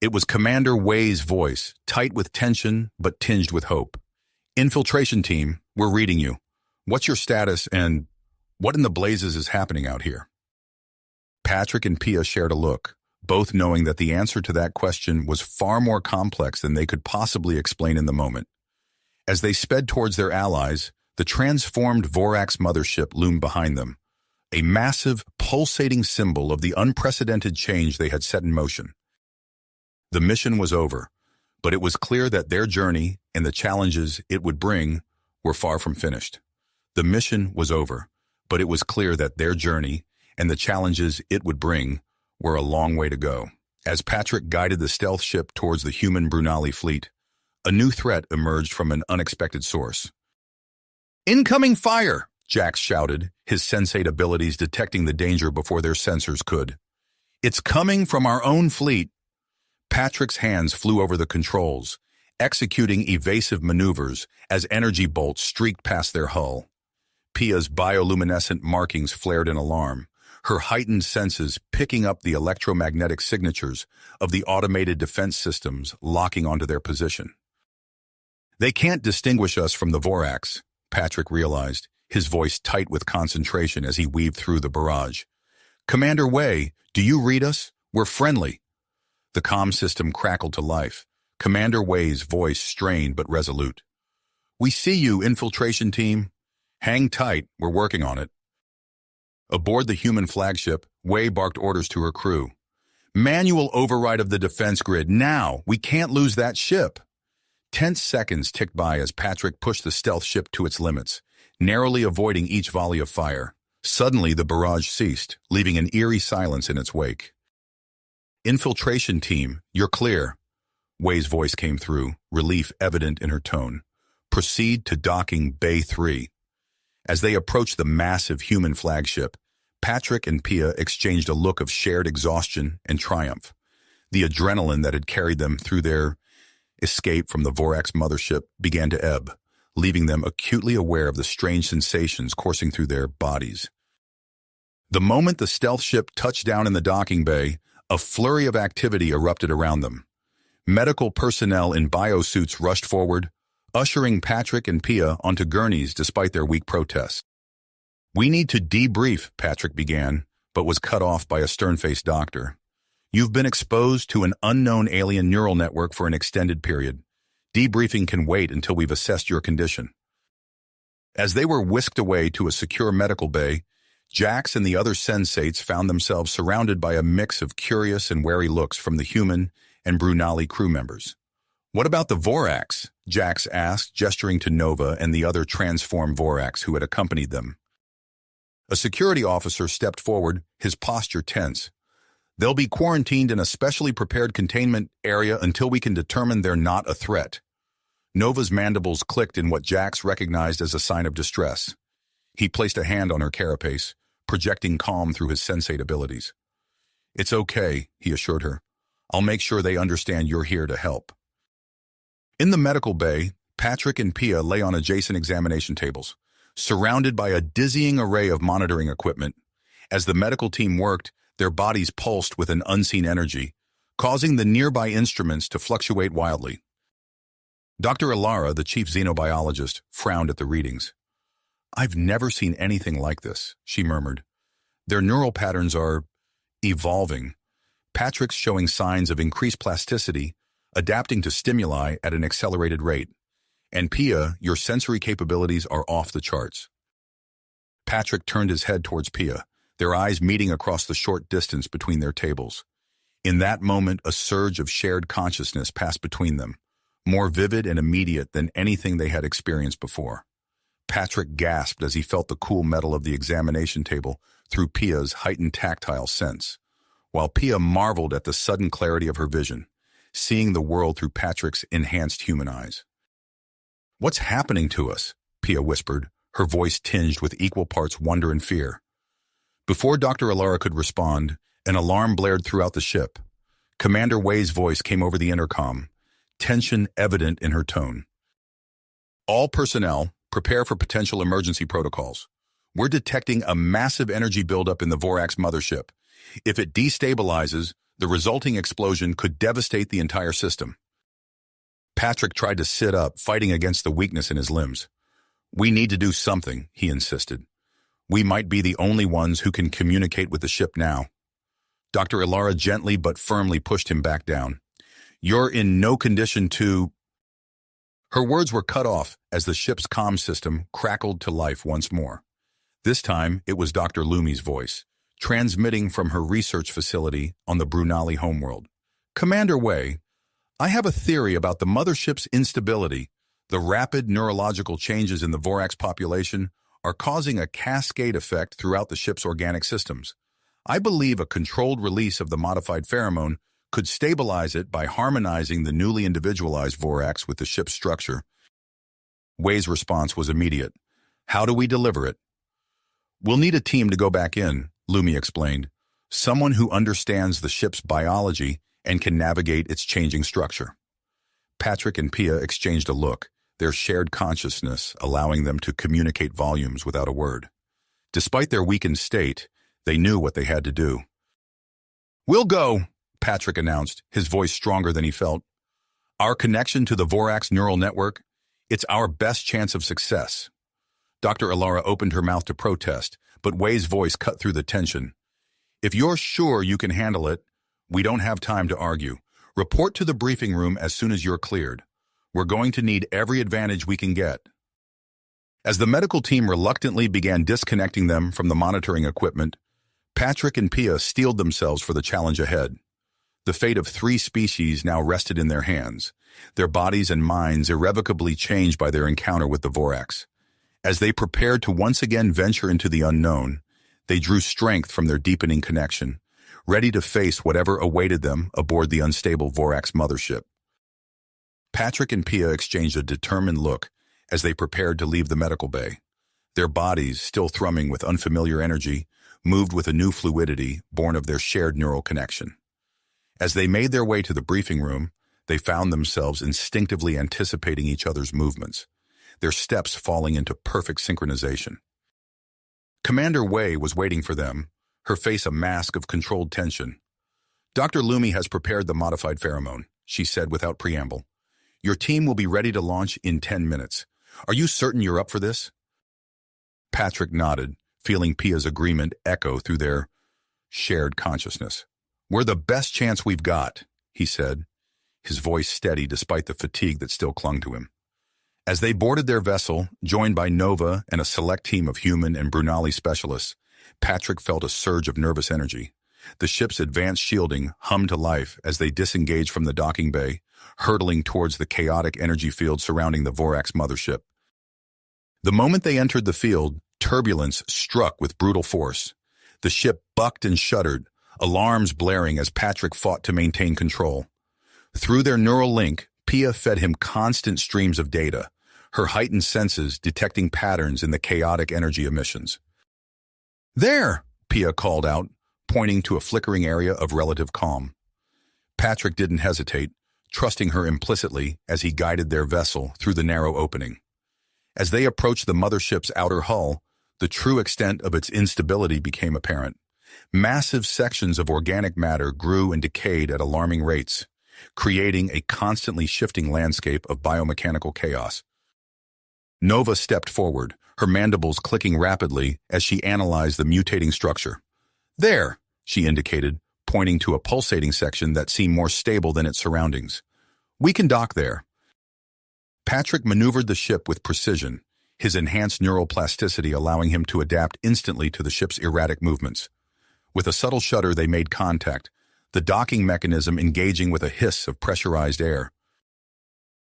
It was Commander Wei's voice, tight with tension but tinged with hope. "Infiltration team, we're reading you. What's your status and what in the blazes is happening out here?" Patrick and Pia shared a look, both knowing that the answer to that question was far more complex than they could possibly explain in the moment. As they sped towards their allies, the transformed Vorax mothership loomed behind them, a massive, pulsating symbol of the unprecedented change they had set in motion. The mission was over, but it was clear that their journey and the challenges it would bring were far from finished. The mission was over, but it was clear that their journey and the challenges it would bring were a long way to go. As Patrick guided the stealth ship towards the human Brunelli fleet, a new threat emerged from an unexpected source. "Incoming fire!" Jax shouted, his sensate abilities detecting the danger before their sensors could. "It's coming from our own fleet." Patrick's hands flew over the controls, executing evasive maneuvers as energy bolts streaked past their hull. Pia's bioluminescent markings flared in alarm, her heightened senses picking up the electromagnetic signatures of the automated defense systems locking onto their position. "They can't distinguish us from the Vorax," Patrick realized, his voice tight with concentration as he weaved through the barrage. "Commander Wei, do you read us? We're friendly." The comm system crackled to life, Commander Wei's voice strained but resolute. "We see you, infiltration team. Hang tight, we're working on it." Aboard the human flagship, Wei barked orders to her crew. "Manual override of the defense grid, now! We can't lose that ship!" Tense seconds ticked by as Patrick pushed the stealth ship to its limits, narrowly avoiding each volley of fire. Suddenly, the barrage ceased, leaving an eerie silence in its wake. "Infiltration team, you're clear." Wei's voice came through, relief evident in her tone. "Proceed to docking Bay 3. As they approached the massive human flagship, Patrick and Pia exchanged a look of shared exhaustion and triumph. The adrenaline that had carried them through their escape from the Vorax mothership began to ebb, leaving them acutely aware of the strange sensations coursing through their bodies. The moment the stealth ship touched down in the docking bay, a flurry of activity erupted around them. Medical personnel in biosuits rushed forward, ushering Patrick and Pia onto gurneys despite their weak protests. "We need to debrief," Patrick began, but was cut off by a stern-faced doctor. "You've been exposed to an unknown alien neural network for an extended period. Debriefing can wait until we've assessed your condition." As they were whisked away to a secure medical bay, Jax and the other sensates found themselves surrounded by a mix of curious and wary looks from the human and Brunelli crew members. "What about the Vorax?" Jax asked, gesturing to Nova and the other transformed Vorax who had accompanied them. A security officer stepped forward, his posture tense. "They'll be quarantined in a specially prepared containment area until we can determine they're not a threat." Nova's mandibles clicked in what Jax recognized as a sign of distress. He placed a hand on her carapace, projecting calm through his sensate abilities. "It's okay," he assured her. "I'll make sure they understand you're here to help." In the medical bay, Patrick and Pia lay on adjacent examination tables, surrounded by a dizzying array of monitoring equipment. As the medical team worked, their bodies pulsed with an unseen energy, causing the nearby instruments to fluctuate wildly. Dr. Ilara, the chief xenobiologist, frowned at the readings. "I've never seen anything like this," she murmured. "Their neural patterns are evolving. Patrick's showing signs of increased plasticity, adapting to stimuli at an accelerated rate. And Pia, your sensory capabilities are off the charts." Patrick turned his head towards Pia, their eyes meeting across the short distance between their tables. In that moment, a surge of shared consciousness passed between them, more vivid and immediate than anything they had experienced before. Patrick gasped as he felt the cool metal of the examination table through Pia's heightened tactile sense, while Pia marveled at the sudden clarity of her vision, seeing the world through Patrick's enhanced human eyes. "What's happening to us?" Pia whispered, her voice tinged with equal parts wonder and fear. Before Dr. Alara could respond, an alarm blared throughout the ship. Commander Wei's voice came over the intercom, tension evident in her tone. "All personnel, prepare for potential emergency protocols. We're detecting a massive energy buildup in the Vorax mothership. If it destabilizes, the resulting explosion could devastate the entire system." Patrick tried to sit up, fighting against the weakness in his limbs. "We need to do something," he insisted. "We might be the only ones who can communicate with the ship now." Dr. Ilara gently but firmly pushed him back down. "You're in no condition to—" Her words were cut off as the ship's comm system crackled to life once more. This time, it was Dr. Lumi's voice, transmitting from her research facility on the Brunali homeworld. "Commander Wei, I have a theory about the mothership's instability. The rapid neurological changes in the Vorax population are causing a cascade effect throughout the ship's organic systems. I believe a controlled release of the modified pheromone could stabilize it by harmonizing the newly individualized Vorax with the ship's structure." Wei's response was immediate. "How do we deliver it?" "We'll need a team to go back in," Lumi explained. "Someone who understands the ship's biology and can navigate its changing structure." Patrick and Pia exchanged a look, their shared consciousness allowing them to communicate volumes without a word. Despite their weakened state, they knew what they had to do. "We'll go," Patrick announced, his voice stronger than he felt. "Our connection to the Vorax neural network, it's our best chance of success." Dr. Ilara opened her mouth to protest, but Wei's voice cut through the tension. "If you're sure you can handle it, we don't have time to argue. Report to the briefing room as soon as you're cleared. We're going to need every advantage we can get." As the medical team reluctantly began disconnecting them from the monitoring equipment, Patrick and Pia steeled themselves for the challenge ahead. The fate of 3 species now rested in their hands, their bodies and minds irrevocably changed by their encounter with the Vorax. As they prepared to once again venture into the unknown, they drew strength from their deepening connection, ready to face whatever awaited them aboard the unstable Vorax mothership. Patrick and Pia exchanged a determined look as they prepared to leave the medical bay. Their bodies, still thrumming with unfamiliar energy, moved with a new fluidity born of their shared neural connection. As they made their way to the briefing room, they found themselves instinctively anticipating each other's movements, their steps falling into perfect synchronization. Commander Wei was waiting for them, her face a mask of controlled tension. "Dr. Lumi has prepared the modified pheromone," she said without preamble. "Your team will be ready to launch in 10 minutes. Are you certain you're up for this?" Patrick nodded, feeling Pia's agreement echo through their shared consciousness. "We're the best chance we've got," he said, his voice steady despite the fatigue that still clung to him. As they boarded their vessel, joined by Nova and a select team of human and Brunali specialists, Patrick felt a surge of nervous energy. The ship's advanced shielding hummed to life as they disengaged from the docking bay, hurtling towards the chaotic energy field surrounding the Vorax mothership. The moment they entered the field, turbulence struck with brutal force. The ship bucked and shuddered, alarms blaring as Patrick fought to maintain control. Through their neural link, Pia fed him constant streams of data, her heightened senses detecting patterns in the chaotic energy emissions. "There!" Pia called out, pointing to a flickering area of relative calm. Patrick didn't hesitate, trusting her implicitly as he guided their vessel through the narrow opening. As they approached the mothership's outer hull, the true extent of its instability became apparent. Massive sections of organic matter grew and decayed at alarming rates, creating a constantly shifting landscape of biomechanical chaos. Nova stepped forward, her mandibles clicking rapidly as she analyzed the mutating structure. "There," she indicated, pointing to a pulsating section that seemed more stable than its surroundings. "We can dock there." Patrick maneuvered the ship with precision, his enhanced neural plasticity allowing him to adapt instantly to the ship's erratic movements. With a subtle shudder, they made contact, the docking mechanism engaging with a hiss of pressurized air.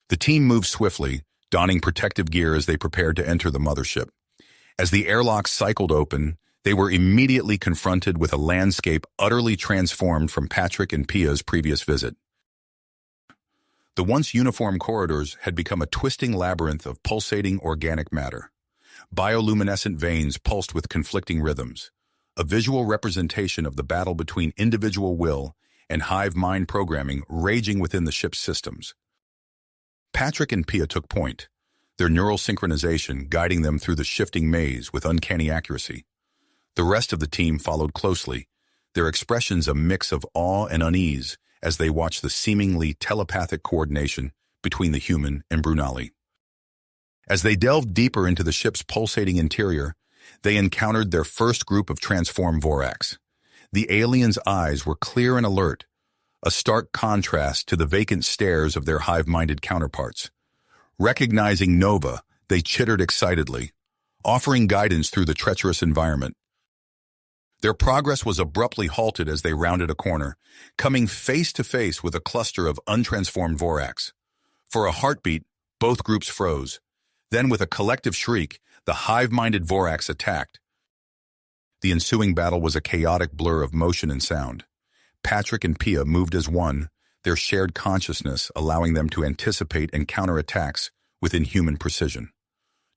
The team moved swiftly, donning protective gear as they prepared to enter the mothership. As the airlock cycled open, they were immediately confronted with a landscape utterly transformed from Patrick and Pia's previous visit. The once uniform corridors had become a twisting labyrinth of pulsating organic matter. Bioluminescent veins pulsed with conflicting rhythms, a visual representation of the battle between individual will and hive mind programming raging within the ship's systems. Patrick and Pia took point, their neural synchronization guiding them through the shifting maze with uncanny accuracy. The rest of the team followed closely, their expressions a mix of awe and unease as they watched the seemingly telepathic coordination between the human and Brunali. As they delved deeper into the ship's pulsating interior, they encountered their first group of transformed Vorax. The aliens' eyes were clear and alert, a stark contrast to the vacant stares of their hive-minded counterparts. Recognizing Nova, they chittered excitedly, offering guidance through the treacherous environment. Their progress was abruptly halted as they rounded a corner, coming face to face with a cluster of untransformed Vorax. For a heartbeat, both groups froze. Then, with a collective shriek, the hive-minded Vorax attacked. The ensuing battle was a chaotic blur of motion and sound. Patrick and Pia moved as one, their shared consciousness allowing them to anticipate and counter attacks with inhuman precision.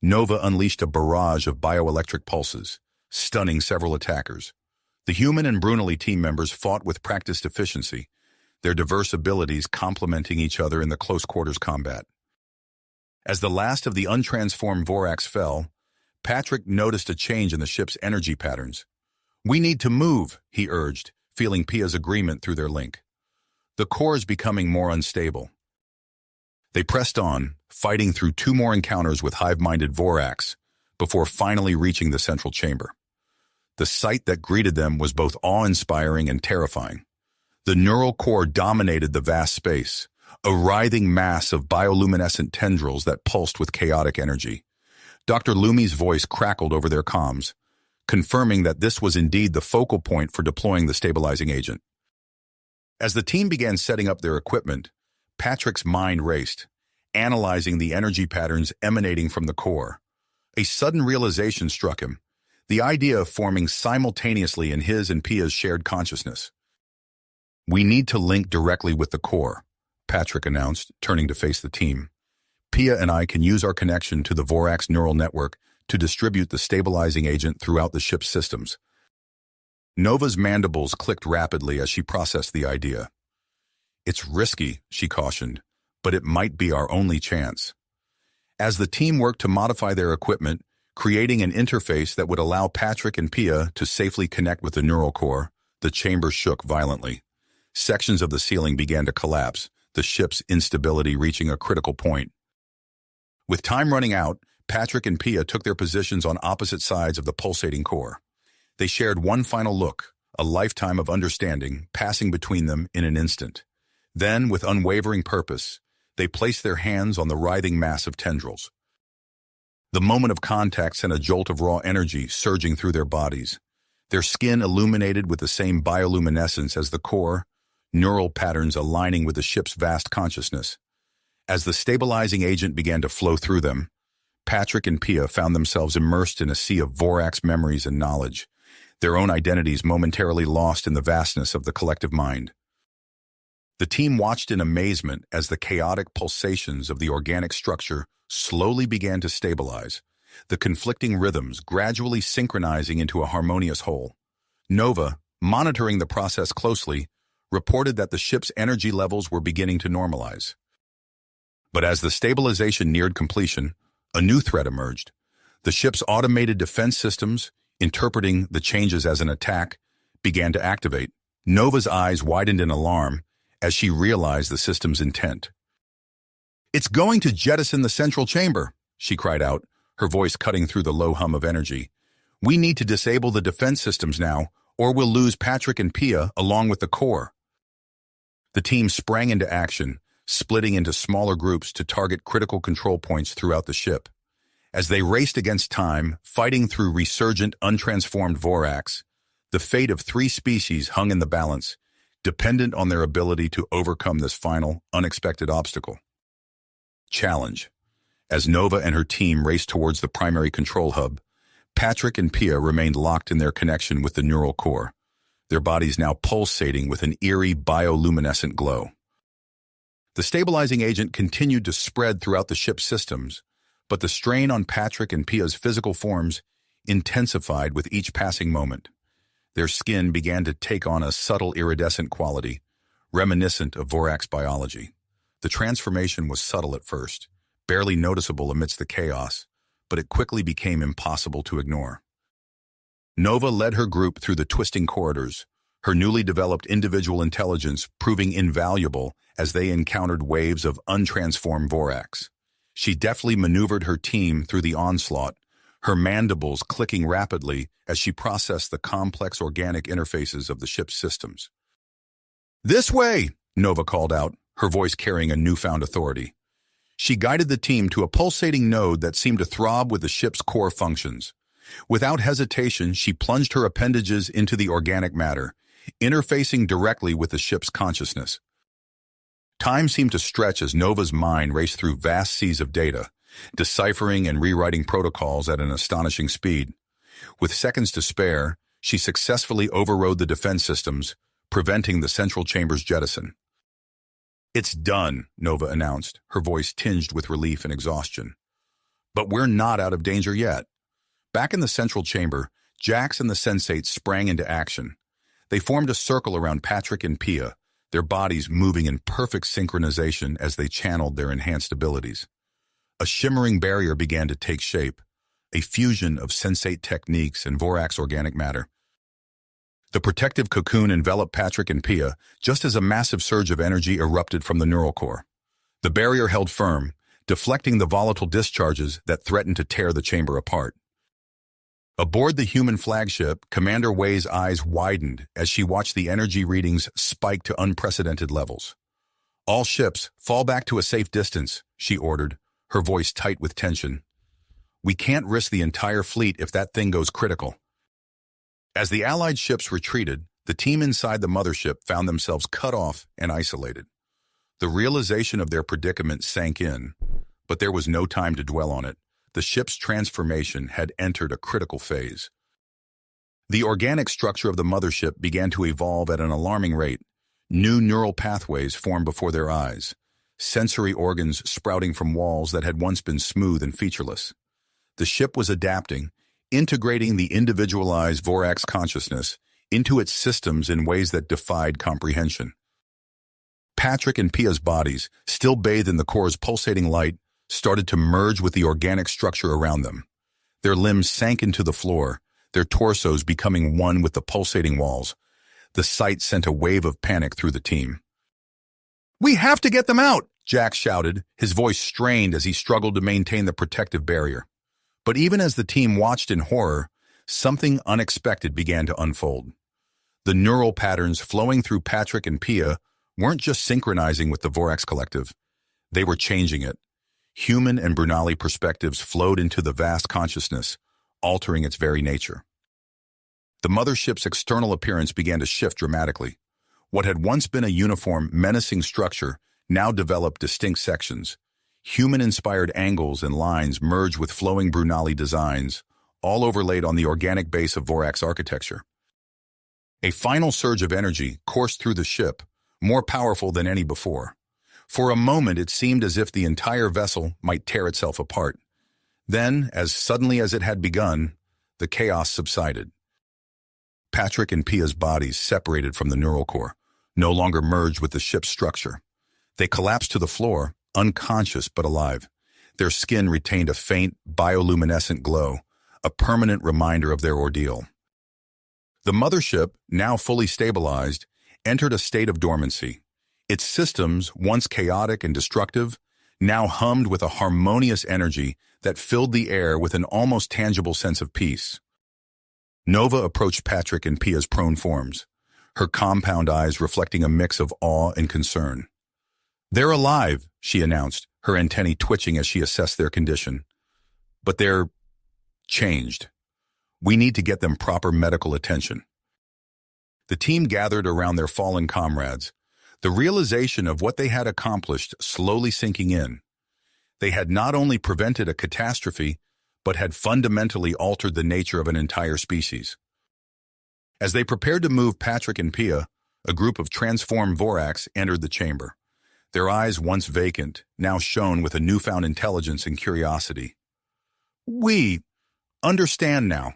Nova unleashed a barrage of bioelectric pulses, stunning several attackers. The human and Brunali team members fought with practiced efficiency, their diverse abilities complementing each other in the close-quarters combat. As the last of the untransformed Vorax fell, Patrick noticed a change in the ship's energy patterns. "We need to move," he urged, feeling Pia's agreement through their link. The core is becoming more unstable. They pressed on, fighting through 2 more encounters with hive-minded Vorax, before finally reaching the central chamber. The sight that greeted them was both awe-inspiring and terrifying. The neural core dominated the vast space, a writhing mass of bioluminescent tendrils that pulsed with chaotic energy. Dr. Lumi's voice crackled over their comms, confirming that this was indeed the focal point for deploying the stabilizing agent. As the team began setting up their equipment, Patrick's mind raced, analyzing the energy patterns emanating from the core. A sudden realization struck him, the idea of forming simultaneously in his and Pia's shared consciousness. "We need to link directly with the core," Patrick announced, turning to face the team. "Pia and I can use our connection to the Vorax neural network to distribute the stabilizing agent throughout the ship's systems." Nova's mandibles clicked rapidly as she processed the idea. "It's risky," she cautioned, "but it might be our only chance." As the team worked to modify their equipment, creating an interface that would allow Patrick and Pia to safely connect with the neural core, the chamber shook violently. Sections of the ceiling began to collapse, the ship's instability reaching a critical point. With time running out, Patrick and Pia took their positions on opposite sides of the pulsating core. They shared one final look, a lifetime of understanding passing between them in an instant. Then, with unwavering purpose, they placed their hands on the writhing mass of tendrils. The moment of contact sent a jolt of raw energy surging through their bodies, their skin illuminated with the same bioluminescence as the core, neural patterns aligning with the ship's vast consciousness. As the stabilizing agent began to flow through them, Patrick and Pia found themselves immersed in a sea of Vorax memories and knowledge, their own identities momentarily lost in the vastness of the collective mind. The team watched in amazement as the chaotic pulsations of the organic structure slowly began to stabilize, the conflicting rhythms gradually synchronizing into a harmonious whole. Nova, monitoring the process closely, reported that the ship's energy levels were beginning to normalize. But as the stabilization neared completion, a new threat emerged. The ship's automated defense systems, interpreting the changes as an attack, began to activate. Nova's eyes widened in alarm as she realized the system's intent. "It's going to jettison the central chamber," she cried out, her voice cutting through the low hum of energy. "We need to disable the defense systems now, or we'll lose Patrick and Pia along with the core." The team sprang into action, splitting into smaller groups to target critical control points throughout the ship. As they raced against time, fighting through resurgent, untransformed Vorax, the fate of 3 species hung in the balance, dependent on their ability to overcome this final, unexpected obstacle. Challenge. As Nova and her team raced towards the primary control hub, Patrick and Pia remained locked in their connection with the neural core, their bodies now pulsating with an eerie bioluminescent glow. The stabilizing agent continued to spread throughout the ship's systems, but the strain on Patrick and Pia's physical forms intensified with each passing moment. Their skin began to take on a subtle iridescent quality, reminiscent of Vorax biology. The transformation was subtle at first, barely noticeable amidst the chaos, but it quickly became impossible to ignore. Nova led her group through the twisting corridors, her newly developed individual intelligence proving invaluable as they encountered waves of untransformed Vorax. She deftly maneuvered her team through the onslaught, her mandibles clicking rapidly as she processed the complex organic interfaces of the ship's systems. "This way!" Nova called out, her voice carrying a newfound authority. She guided the team to a pulsating node that seemed to throb with the ship's core functions. Without hesitation, she plunged her appendages into the organic matter, interfacing directly with the ship's consciousness. Time seemed to stretch as Nova's mind raced through vast seas of data, deciphering and rewriting protocols at an astonishing speed. With seconds to spare, she successfully overrode the defense systems, preventing the central chamber's jettison. "It's done," Nova announced, her voice tinged with relief and exhaustion. "But we're not out of danger yet." Back in the central chamber, Jax and the Sensates sprang into action. They formed a circle around Patrick and Pia, their bodies moving in perfect synchronization as they channeled their enhanced abilities. A shimmering barrier began to take shape, a fusion of Sensate techniques and Vorax organic matter. The protective cocoon enveloped Patrick and Pia just as a massive surge of energy erupted from the neural core. The barrier held firm, deflecting the volatile discharges that threatened to tear the chamber apart. Aboard the human flagship, Commander Wei's eyes widened as she watched the energy readings spike to unprecedented levels. "All ships, fall back to a safe distance," she ordered, her voice tight with tension. "We can't risk the entire fleet if that thing goes critical." As the Allied ships retreated, the team inside the mothership found themselves cut off and isolated. The realization of their predicament sank in, but there was no time to dwell on it. The ship's transformation had entered a critical phase. The organic structure of the mothership began to evolve at an alarming rate. New neural pathways formed before their eyes, sensory organs sprouting from walls that had once been smooth and featureless. The ship was adapting, integrating the individualized Vorax consciousness into its systems in ways that defied comprehension. Patrick and Pia's bodies, still bathed in the core's pulsating light, started to merge with the organic structure around them. Their limbs sank into the floor, their torsos becoming one with the pulsating walls. The sight sent a wave of panic through the team. "We have to get them out!" Jack shouted, his voice strained as he struggled to maintain the protective barrier. But even as the team watched in horror, something unexpected began to unfold. The neural patterns flowing through Patrick and Pia weren't just synchronizing with the Vorax collective. They were changing it. Human and Brunali perspectives flowed into the vast consciousness, altering its very nature. The mothership's external appearance began to shift dramatically. What had once been a uniform, menacing structure now developed distinct sections. Human-inspired angles and lines merged with flowing Brunali designs, all overlaid on the organic base of Vorax architecture. A final surge of energy coursed through the ship, more powerful than any before. For a moment, it seemed as if the entire vessel might tear itself apart. Then, as suddenly as it had begun, the chaos subsided. Patrick and Pia's bodies separated from the neural core, no longer merged with the ship's structure. They collapsed to the floor, unconscious but alive. Their skin retained a faint, bioluminescent glow, a permanent reminder of their ordeal. The mothership, now fully stabilized, entered a state of dormancy. Its systems, once chaotic and destructive, now hummed with a harmonious energy that filled the air with an almost tangible sense of peace. Nova approached Patrick and Pia's prone forms, her compound eyes reflecting a mix of awe and concern. "They're alive," she announced, her antennae twitching as she assessed their condition. "But they're changed. We need to get them proper medical attention." The team gathered around their fallen comrades, the realization of what they had accomplished slowly sinking in. They had not only prevented a catastrophe, but had fundamentally altered the nature of an entire species. As they prepared to move Patrick and Pia, a group of transformed Vorax entered the chamber. Their eyes, once vacant, now shone with a newfound intelligence and curiosity. "We understand now,"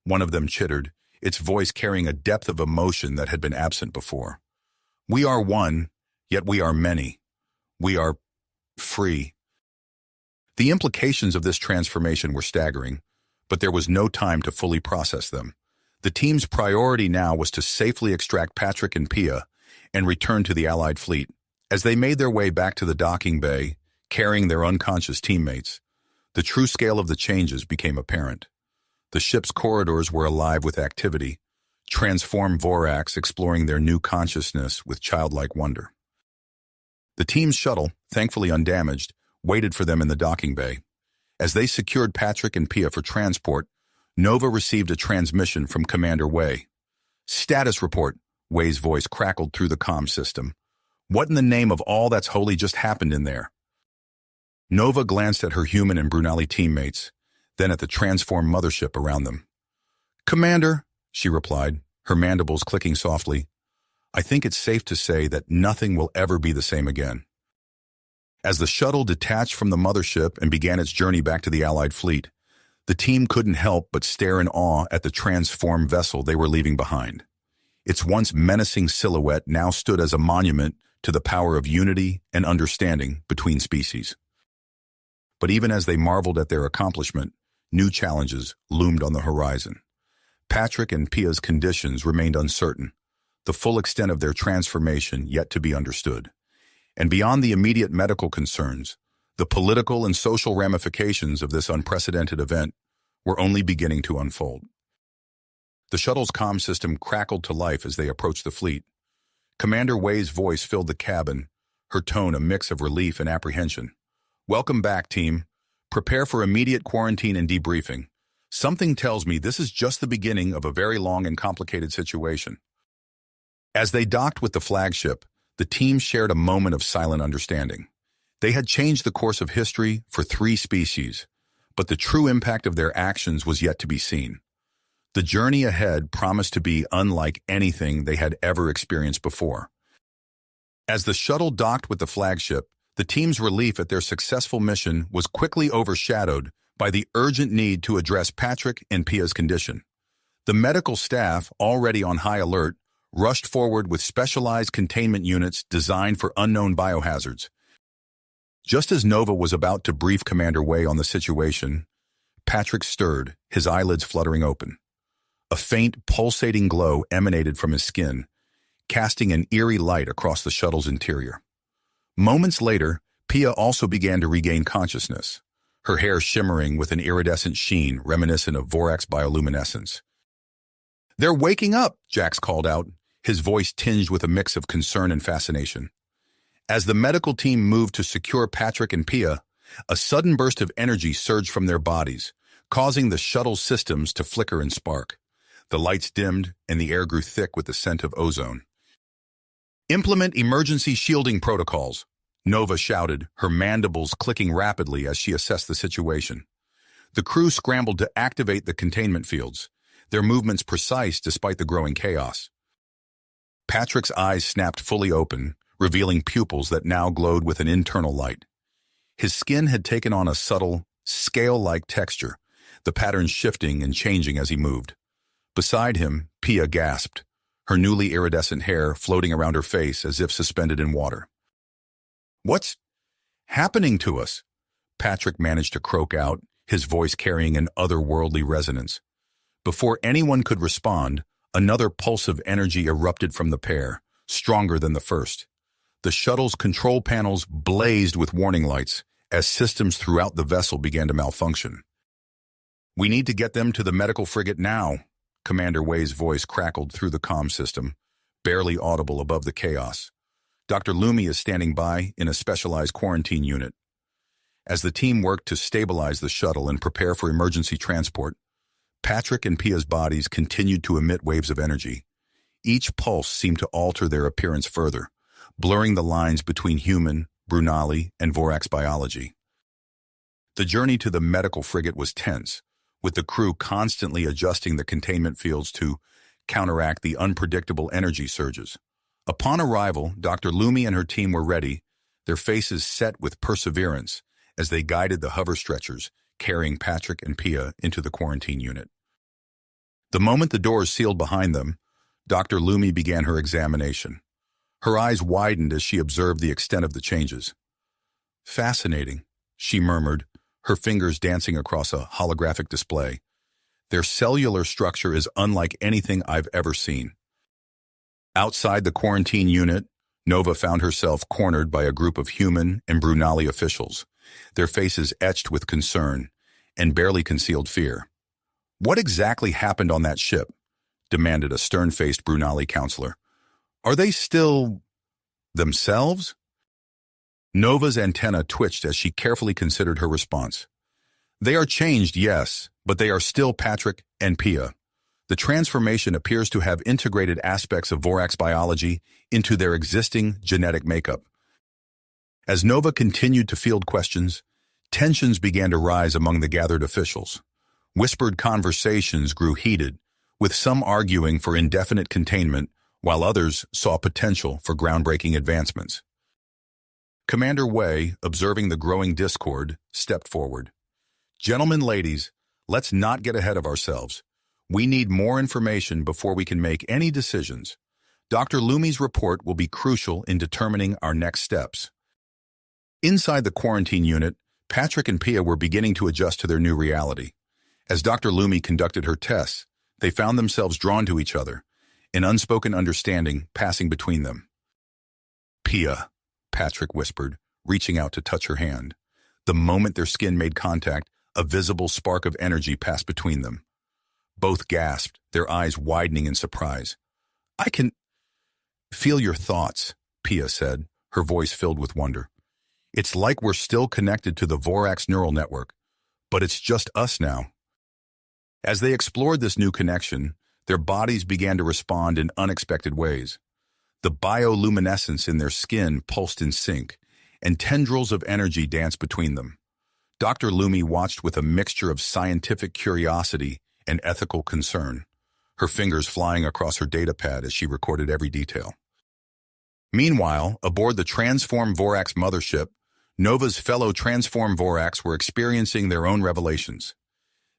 one of them chittered, its voice carrying a depth of emotion that had been absent before. "We are one, yet we are many. We are free." The implications of this transformation were staggering, but there was no time to fully process them. The team's priority now was to safely extract Patrick and Pia and return to the Allied fleet. As they made their way back to the docking bay, carrying their unconscious teammates, the true scale of the changes became apparent. The ship's corridors were alive with activity, transformed Vorax exploring their new consciousness with childlike wonder. The team's shuttle, thankfully undamaged, waited for them in the docking bay. As they secured Patrick and Pia for transport, Nova received a transmission from Commander Wei. "Status report," Wei's voice crackled through the comm system. "What in the name of all that's holy just happened in there?" Nova glanced at her human and Brunali teammates, then at the transformed mothership around them. "Commander," she replied, her mandibles clicking softly, "I think it's safe to say that nothing will ever be the same again." As the shuttle detached from the mothership and began its journey back to the Allied fleet, the team couldn't help but stare in awe at the transformed vessel they were leaving behind. Its once menacing silhouette now stood as a monument to the power of unity and understanding between species. But even as they marveled at their accomplishment, new challenges loomed on the horizon. Patrick and Pia's conditions remained uncertain, the full extent of their transformation yet to be understood. And beyond the immediate medical concerns, the political and social ramifications of this unprecedented event were only beginning to unfold. The shuttle's comm system crackled to life as they approached the fleet. Commander Wei's voice filled the cabin, her tone a mix of relief and apprehension. "Welcome back, team. Prepare for immediate quarantine and debriefing. Something tells me this is just the beginning of a very long and complicated situation." As they docked with the flagship, the team shared a moment of silent understanding. They had changed the course of history for 3 species, but the true impact of their actions was yet to be seen. The journey ahead promised to be unlike anything they had ever experienced before. As the shuttle docked with the flagship, the team's relief at their successful mission was quickly overshadowed by the urgent need to address Patrick and Pia's condition. The medical staff, already on high alert, rushed forward with specialized containment units designed for unknown biohazards. Just as Nova was about to brief Commander Wei on the situation, Patrick stirred, his eyelids fluttering open. A faint, pulsating glow emanated from his skin, casting an eerie light across the shuttle's interior. Moments later, Pia also began to regain consciousness, her hair shimmering with an iridescent sheen reminiscent of Vorax bioluminescence. "They're waking up," Jax called out, his voice tinged with a mix of concern and fascination. As the medical team moved to secure Patrick and Pia, a sudden burst of energy surged from their bodies, causing the shuttle's systems to flicker and spark. The lights dimmed, and the air grew thick with the scent of ozone. "Implement emergency shielding protocols," Nova shouted, her mandibles clicking rapidly as she assessed the situation. The crew scrambled to activate the containment fields, their movements precise despite the growing chaos. Patrick's eyes snapped fully open, revealing pupils that now glowed with an internal light. His skin had taken on a subtle, scale-like texture, the patterns shifting and changing as he moved. Beside him, Pia gasped, her newly iridescent hair floating around her face as if suspended in water. "What's happening to us?" Patrick managed to croak out, his voice carrying an otherworldly resonance. Before anyone could respond, another pulse of energy erupted from the pair, stronger than the first. The shuttle's control panels blazed with warning lights as systems throughout the vessel began to malfunction. "We need to get them to the medical frigate now," Commander Wei's voice crackled through the comm system, barely audible above the chaos. "Dr. Lumi is standing by in a specialized quarantine unit." As the team worked to stabilize the shuttle and prepare for emergency transport, Patrick and Pia's bodies continued to emit waves of energy. Each pulse seemed to alter their appearance further, blurring the lines between human, Brunali, and Vorax biology. The journey to the medical frigate was tense, with the crew constantly adjusting the containment fields to counteract the unpredictable energy surges. Upon arrival, Dr. Lumi and her team were ready, their faces set with perseverance as they guided the hover stretchers, carrying Patrick and Pia into the quarantine unit. The moment the doors sealed behind them, Dr. Lumi began her examination. Her eyes widened as she observed the extent of the changes. "Fascinating," she murmured, her fingers dancing across a holographic display. "Their cellular structure is unlike anything I've ever seen." Outside the quarantine unit, Nova found herself cornered by a group of human and Brunali officials, their faces etched with concern and barely concealed fear. "What exactly happened on that ship?" demanded a stern-faced Brunali counselor. "Are they still themselves?" Nova's antenna twitched as she carefully considered her response. "They are changed, yes, but they are still Patrick and Pia. The transformation appears to have integrated aspects of Vorax biology into their existing genetic makeup." As Nova continued to field questions, tensions began to rise among the gathered officials. Whispered conversations grew heated, with some arguing for indefinite containment, while others saw potential for groundbreaking advancements. Commander Wei, observing the growing discord, stepped forward. "Gentlemen, ladies, let's not get ahead of ourselves. We need more information before we can make any decisions. Dr. Lumi's report will be crucial in determining our next steps." Inside the quarantine unit, Patrick and Pia were beginning to adjust to their new reality. As Dr. Lumi conducted her tests, they found themselves drawn to each other, an unspoken understanding passing between them. "Pia," Patrick whispered, reaching out to touch her hand. The moment their skin made contact, a visible spark of energy passed between them. Both gasped, their eyes widening in surprise. "I can feel your thoughts," Pia said, her voice filled with wonder. "It's like we're still connected to the Vorax neural network, but it's just us now." As they explored this new connection, their bodies began to respond in unexpected ways. The bioluminescence in their skin pulsed in sync, and tendrils of energy danced between them. Dr. Lumi watched with a mixture of scientific curiosity and ethical concern, her fingers flying across her datapad as she recorded every detail. Meanwhile, aboard the Transform Vorax mothership, Nova's fellow Transform Vorax were experiencing their own revelations.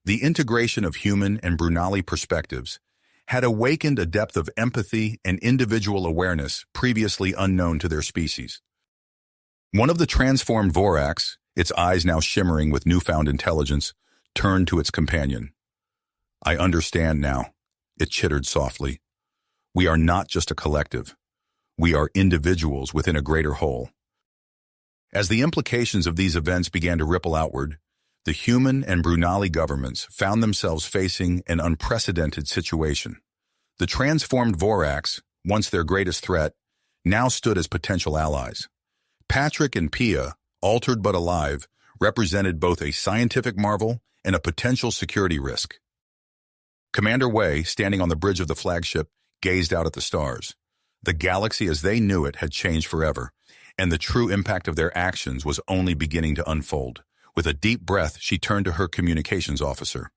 The integration of human and Brunali perspectives had awakened a depth of empathy and individual awareness previously unknown to their species. One of the transformed Vorax, its eyes now shimmering with newfound intelligence, turned to its companion. "I understand now," it chittered softly. "We are not just a collective. We are individuals within a greater whole." As the implications of these events began to ripple outward, the human and Brunali governments found themselves facing an unprecedented situation. The transformed Vorax, once their greatest threat, now stood as potential allies. Patrick and Pia, altered but alive, represented both a scientific marvel and a potential security risk. Commander Wei, standing on the bridge of the flagship, gazed out at the stars. The galaxy as they knew it had changed forever, and the true impact of their actions was only beginning to unfold. With a deep breath, she turned to her communications officer.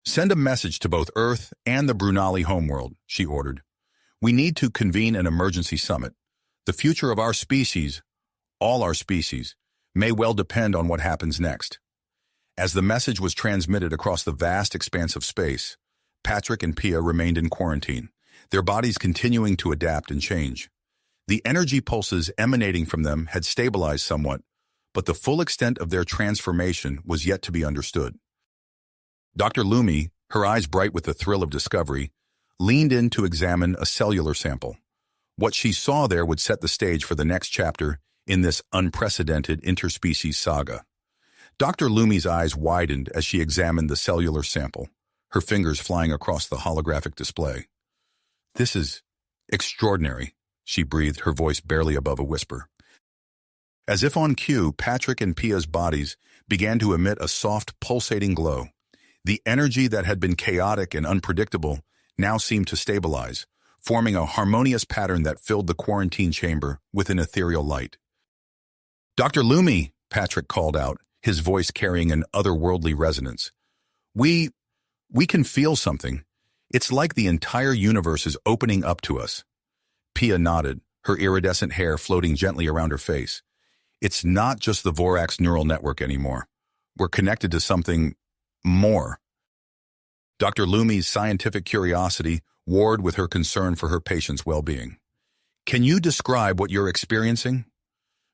"Send a message to both Earth and the Brunali homeworld," she ordered. "We need to convene an emergency summit. The future of our species, all our species, may well depend on what happens next." As the message was transmitted across the vast expanse of space, Patrick and Pia remained in quarantine, their bodies continuing to adapt and change. The energy pulses emanating from them had stabilized somewhat, but the full extent of their transformation was yet to be understood. Dr. Lumi, her eyes bright with the thrill of discovery, leaned in to examine a cellular sample. What she saw there would set the stage for the next chapter in this unprecedented interspecies saga. Dr. Lumi's eyes widened as she examined the cellular sample, her fingers flying across the holographic display. "This is extraordinary," she breathed, her voice barely above a whisper. As if on cue, Patrick and Pia's bodies began to emit a soft, pulsating glow. The energy that had been chaotic and unpredictable now seemed to stabilize, forming a harmonious pattern that filled the quarantine chamber with an ethereal light. "Dr. Lumi," Patrick called out, his voice carrying an otherworldly resonance. We can feel something. It's like the entire universe is opening up to us. Pia nodded, her iridescent hair floating gently around her face. It's not just the Vorax neural network anymore. We're connected to something more. Dr. Lumi's scientific curiosity warred with her concern for her patient's well-being. Can you describe what you're experiencing?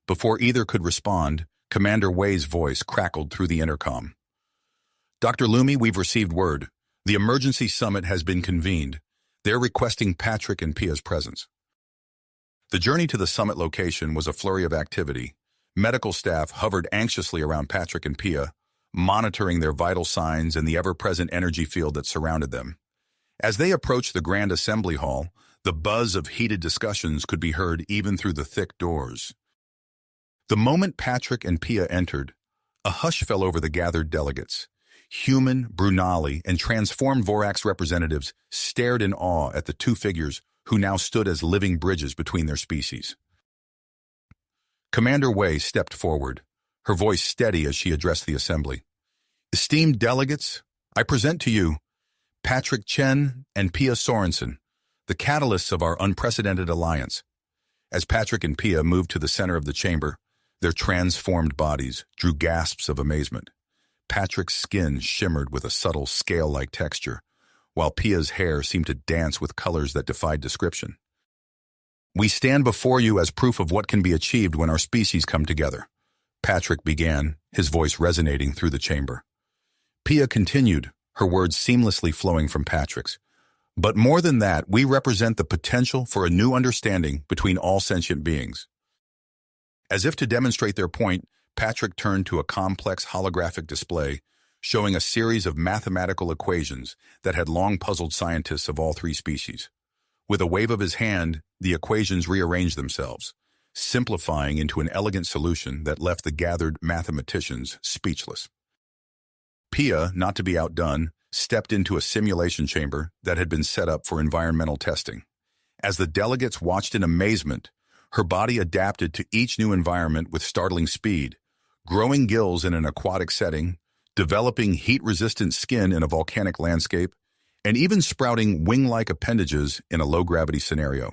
Before either could respond, Commander Wei's voice crackled through the intercom. Dr. Lumi, we've received word. The emergency summit has been convened. They're requesting Patrick and Pia's presence. The journey to the summit location was a flurry of activity. Medical staff hovered anxiously around Patrick and Pia, monitoring their vital signs and the ever-present energy field that surrounded them. As they approached the Grand Assembly Hall, the buzz of heated discussions could be heard even through the thick doors. The moment Patrick and Pia entered, a hush fell over the gathered delegates. Human, Brunali, and transformed Vorax representatives stared in awe at the two figures who now stood as living bridges between their species. Commander Wei stepped forward, her voice steady as she addressed the assembly. Esteemed delegates, I present to you Patrick Chen and Pia Sorensen, the catalysts of our unprecedented alliance. As Patrick and Pia moved to the center of the chamber, their transformed bodies drew gasps of amazement. Patrick's skin shimmered with a subtle scale-like texture, while Pia's hair seemed to dance with colors that defied description. We stand before you as proof of what can be achieved when our species come together, Patrick began, his voice resonating through the chamber. Pia continued, her words seamlessly flowing from Patrick's. But more than that, we represent the potential for a new understanding between all sentient beings. As if to demonstrate their point, Patrick turned to a complex holographic display showing a series of mathematical equations that had long puzzled scientists of all three species. With a wave of his hand, the equations rearranged themselves, simplifying into an elegant solution that left the gathered mathematicians speechless. Pia, not to be outdone, stepped into a simulation chamber that had been set up for environmental testing. As the delegates watched in amazement, her body adapted to each new environment with startling speed, growing gills in an aquatic setting, developing heat-resistant skin in a volcanic landscape, and even sprouting wing-like appendages in a low-gravity scenario.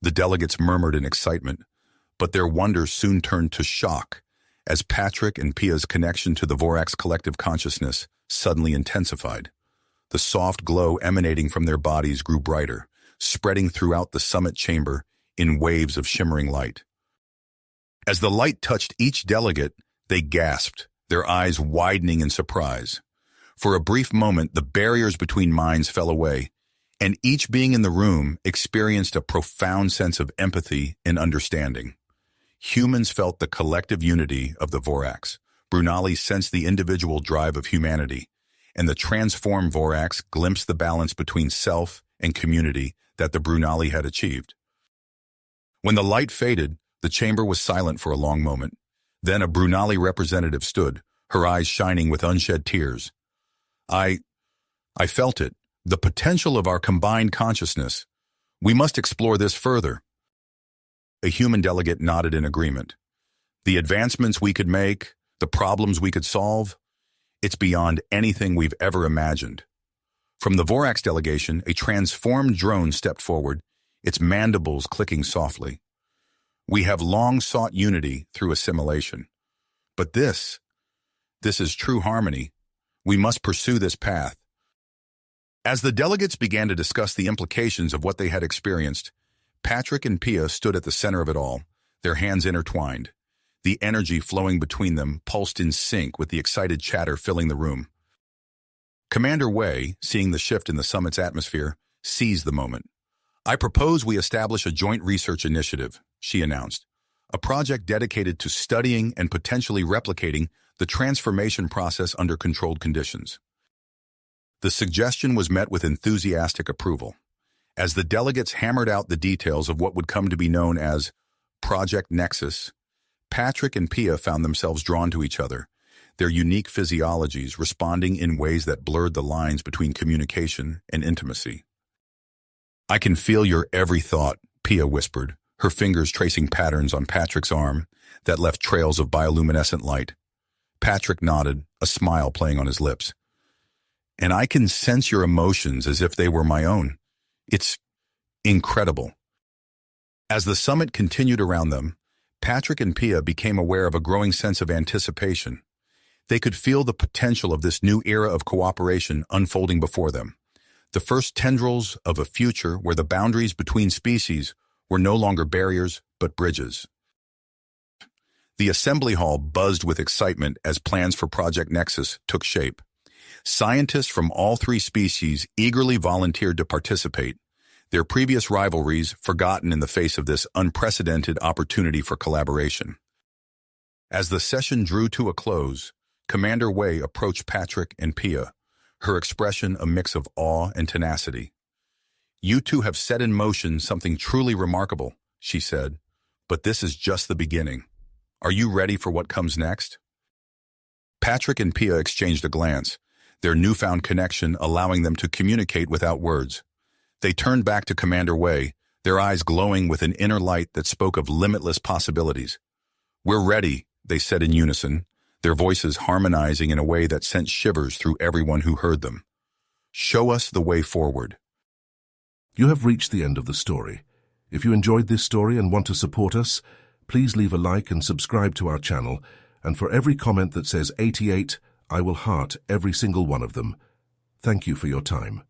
The delegates murmured in excitement, but their wonder soon turned to shock as Patrick and Pia's connection to the Vorax collective consciousness suddenly intensified. The soft glow emanating from their bodies grew brighter, spreading throughout the summit chamber in waves of shimmering light. As the light touched each delegate, they gasped, their eyes widening in surprise. For a brief moment, the barriers between minds fell away, and each being in the room experienced a profound sense of empathy and understanding. Humans felt the collective unity of the Vorax. Brunali sensed the individual drive of humanity, and the transformed Vorax glimpsed the balance between self and community that the Brunali had achieved. When the light faded, the chamber was silent for a long moment. Then a Brunali representative stood, her eyes shining with unshed tears. I felt it, the potential of our combined consciousness. We must explore this further. A human delegate nodded in agreement. The advancements we could make, the problems we could solve, it's beyond anything we've ever imagined. From the Vorax delegation, a transformed drone stepped forward, its mandibles clicking softly. We have long sought unity through assimilation. But this is true harmony. We must pursue this path. As the delegates began to discuss the implications of what they had experienced, Patrick and Pia stood at the center of it all, their hands intertwined. The energy flowing between them pulsed in sync with the excited chatter filling the room. Commander Wei, seeing the shift in the summit's atmosphere, seized the moment. I propose we establish a joint research initiative, she announced, a project dedicated to studying and potentially replicating the transformation process under controlled conditions. The suggestion was met with enthusiastic approval. As the delegates hammered out the details of what would come to be known as Project Nexus, Patrick and Pia found themselves drawn to each other, their unique physiologies responding in ways that blurred the lines between communication and intimacy. I can feel your every thought, Pia whispered, her fingers tracing patterns on Patrick's arm that left trails of bioluminescent light. Patrick nodded, a smile playing on his lips. And I can sense your emotions as if they were my own. It's incredible. As the summit continued around them, Patrick and Pia became aware of a growing sense of anticipation. They could feel the potential of this new era of cooperation unfolding before them. The first tendrils of a future where the boundaries between species were no longer barriers, but bridges. The assembly hall buzzed with excitement as plans for Project Nexus took shape. Scientists from all three species eagerly volunteered to participate, their previous rivalries forgotten in the face of this unprecedented opportunity for collaboration. As the session drew to a close, Commander Wei approached Patrick and Pia, her expression a mix of awe and tenacity. "You two have set in motion something truly remarkable," she said, "but this is just the beginning. Are you ready for what comes next?" Patrick and Pia exchanged a glance, their newfound connection allowing them to communicate without words. They turned back to Commander Wei, their eyes glowing with an inner light that spoke of limitless possibilities. "We're ready," they said in unison, their voices harmonizing in a way that sent shivers through everyone who heard them. "Show us the way forward." You have reached the end of the story. If you enjoyed this story and want to support us, please leave a like and subscribe to our channel, and for every comment that says 88, I will heart every single one of them. Thank you for your time.